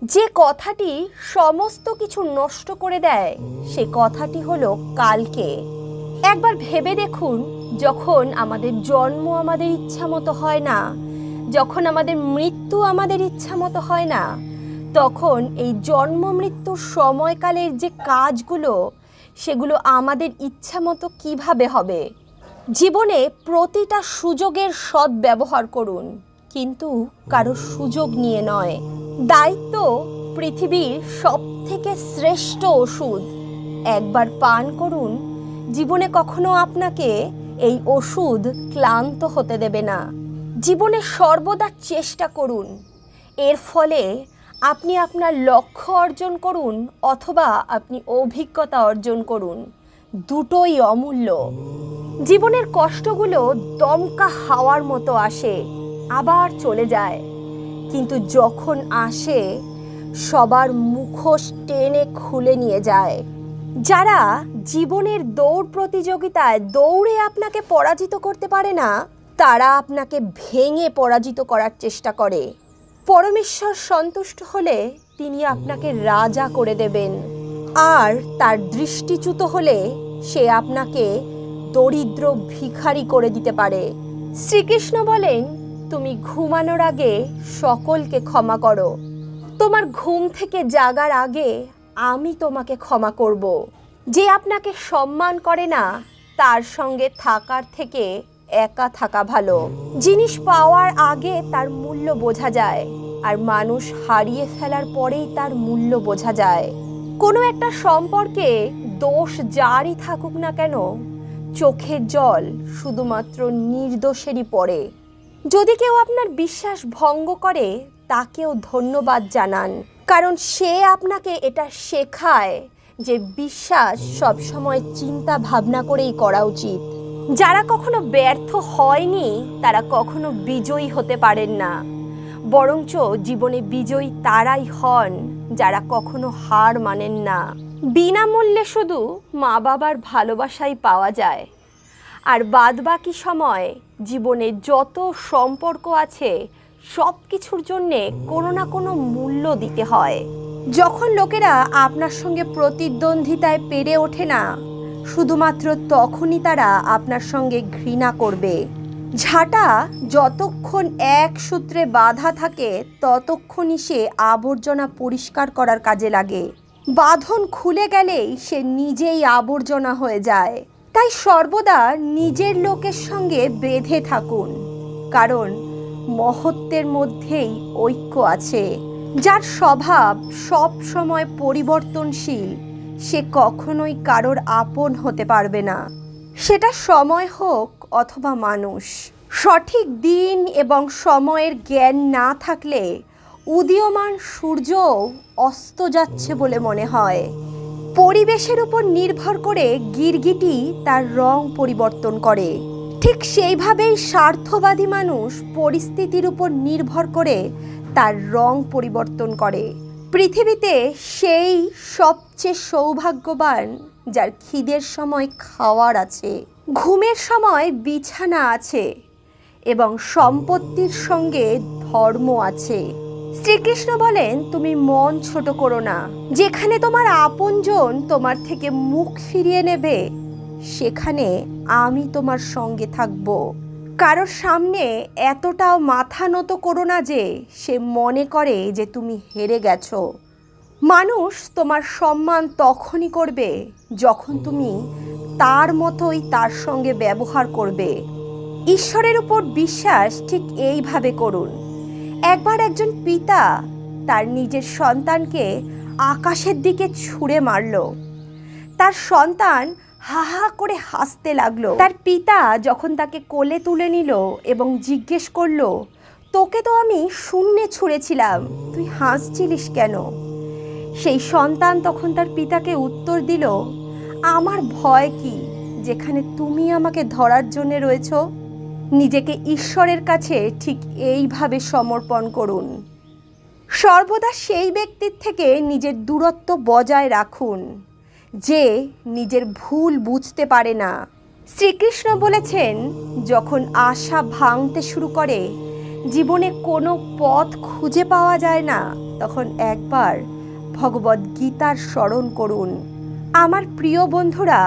যে কথাটি সমস্ত কিছু নষ্ট করে দেয় সে কথাটি হলো কালকে। একবার ভেবে দেখুন, যখন আমাদের জন্ম আমাদের ইচ্ছা মতো হয় না, যখন আমাদের মৃত্যু আমাদের ইচ্ছা মতো হয় না, তখন এই জন্ম মৃত্যুর সময়কালের যে কাজগুলো সেগুলো আমাদের ইচ্ছা মতো কীভাবে হবে। জীবনে প্রতিটা সুযোগের সদ্ব্যবহার করুন, কিন্তু কারো সুযোগ নিয়ে নয়। দায়িত্ব পৃথিবীর সবথেকে শ্রেষ্ঠ ওষুধ। একবার পান করুন, জীবনে কখনো আপনাকে এই ওষুধ ক্লান্ত হতে দেবে না। জীবনে সর্বদা চেষ্টা করুন, এর ফলে আপনি আপনার লক্ষ্য অর্জন করুন অথবা আপনি অভিজ্ঞতা অর্জন করুন, দুটোই অমূল্য। জীবনের কষ্টগুলো দমকা হাওয়ার মতো আসে, আবার চলে যায়, কিন্তু যখন আসে সবার মুখোশ টেনে খুলে নিয়ে যায়। যারা জীবনের দৌড় প্রতিযোগিতায় দৌড়ে আপনাকে পরাজিত করতে পারে না, তারা আপনাকে ভেঙে পরাজিত করার চেষ্টা করে। পরমেশ্বর সন্তুষ্ট হলে তিনি আপনাকে রাজা করে দেবেন, আর তার দৃষ্টিচ্যুত হলে সে আপনাকে দরিদ্র ভিখারি করে দিতে পারে। শ্রীকৃষ্ণ বলেন, তুমি ঘুমানোর আগে সকলকে ক্ষমা করো। তোমার ঘুম থেকে জাগার আগে আমি তোমাকে ক্ষমা করব। যে আপনাকে সম্মান করে না তার সঙ্গে থাকার থেকে একা থাকা ভালো। জিনিস পাওয়ার আগে তার মূল্য বোঝা যায়, আর মানুষ হারিয়ে ফেলার পরেই তার মূল্য বোঝা যায়। কোনো একটা সম্পর্কে দোষ যারই থাকুক না কেন, চোখের জল শুধুমাত্র নির্দোষেরই পড়ে। যদি কেউ আপনার বিশ্বাস ভঙ্গ করে তাকেও ধন্যবাদ জানান, কারণ সে আপনাকে এটা শেখায় যে বিশ্বাস সবসময় চিন্তা ভাবনা করেই করা উচিত। যারা কখনো ব্যর্থ হয়নি তারা কখনো বিজয়ী হতে পারেন না, বরঞ্চ জীবনে বিজয়ী তারাই হন যারা কখনো হার মানেন না। বিনামূল্যে শুধু মা বাবার ভালোবাসাই পাওয়া যায়, আর বাদবাকি সময় জীবনে যত সম্পর্ক আছে সব কিছুর জন্যে কোনো না কোনো মূল্য দিতে হয়। যখন লোকেরা আপনার সঙ্গে প্রতিদ্বন্দ্বিতায় পেরে ওঠে না, শুধুমাত্র তখনই তারা আপনার সঙ্গে ঘৃণা করবে। ঝাঁটা যতক্ষণ এক সূত্রে বাঁধা থাকে ততক্ষণই সে আবর্জনা পরিষ্কার করার কাজে লাগে। বাঁধন খুলে গেলেই সে নিজেই আবর্জনা হয়ে যায়। তাই সর্বদা নিজের লোকের সঙ্গে বেঁধে থাকুন, কারণ মহত্বের মধ্যেই ঐক্য আছে। যার স্বভাব সব সময় পরিবর্তনশীল সে কখনোই কারোর আপন হতে পারবে না। সেটা সময় হোক অথবা মানুষ। সঠিক দিন এবং সময়ের জ্ঞান না থাকলে উদীয়মান সূর্যও অস্ত যাচ্ছে বলে মনে হয়। পরিবেশের উপর নির্ভর করে গিরগিটি তার রং পরিবর্তন করে, ঠিক সেইভাবেই স্বার্থবাদী মানুষ পরিস্থিতির উপর নির্ভর করে তার রং পরিবর্তন করে। পৃথিবীতে সেই সবচেয়ে সৌভাগ্যবান যার খিদের সময় খাওয়ার আছে, ঘুমের সময় বিছানা আছে এবং সম্পত্তির সঙ্গে ধর্ম আছে। শ্রীকৃষ্ণ বলেন, তুমি মন ছোট করো না। যেখানে তোমার আপনজন তোমার থেকে মুখ ফিরিয়ে নেবে, সেখানে আমি তোমার সঙ্গে থাকব। কারোর সামনে এতটাও মাথা নত করো না যে সে মনে করে যে তুমি হেরে গেছো। মানুষ তোমার সম্মান তখনই করবে যখন তুমি তার মতোই তার সঙ্গে ব্যবহার করবে। ঈশ্বরের উপর বিশ্বাস ঠিক এইভাবে করুন। একবার একজন পিতা তার নিজের সন্তানকে আকাশের দিকে ছুঁড়ে মারল। তার সন্তান হা হা করে হাসতে লাগলো। তার পিতা যখন তাকে কোলে তুলে নিল এবং জিজ্ঞেস করলো, তোকে তো আমি শূন্যে ছুঁড়েছিলাম, তুই হাসছিলিস কেন? সেই সন্তান তখন তার পিতাকে উত্তর দিল, আমার ভয় কি, যেখানে তুমি আমাকে ধরার জন্য রয়েছ? নিজেকে ঈশ্বরের কাছে ঠিক এইভাবে সমর্পণ করুন। সর্বদা সেই ব্যক্তির থেকে নিজের দূরত্ব বজায় রাখুন যে নিজের ভুল বুঝতে পারে না। শ্রীকৃষ্ণ বলেছেন, যখন আশা ভাঙতে শুরু করে, জীবনে কোনো পথ খুঁজে পাওয়া যায় না, তখন একবার ভগবদ্গীতার স্মরণ করুন। আমার প্রিয় বন্ধুরা,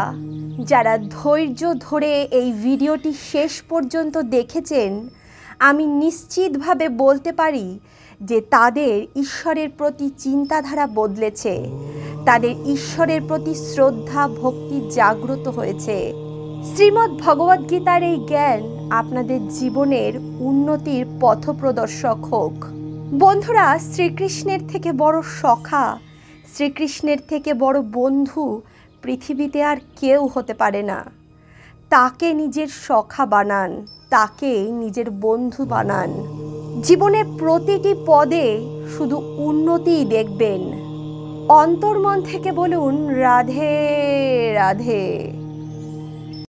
যারা ধৈর্য ধরে এই ভিডিওটি শেষ পর্যন্ত দেখেছেন, আমি নিশ্চিতভাবে বলতে পারি যে তাদের ঈশ্বরের প্রতি চিন্তাধারা বদলেছে, তাদের ঈশ্বরের প্রতি শ্রদ্ধা ভক্তি জাগ্রত হয়েছে। শ্রীমদ্ ভগবদ্গীতার এই জ্ঞান আপনাদের জীবনের উন্নতির পথপ্রদর্শক হোক। বন্ধুরা, শ্রীকৃষ্ণের থেকে বড় সখা, শ্রীকৃষ্ণের থেকে বড় বন্ধু পৃথিবীতে আর কেউ হতে পারে না। তাকে নিজের সখা বানান, তাকে নিজের বন্ধু বানান। জীবনের প্রতিটি পদে শুধু উন্নতিই দেখবেন। অন্তর্মন থেকে বলুন, রাধে রাধে।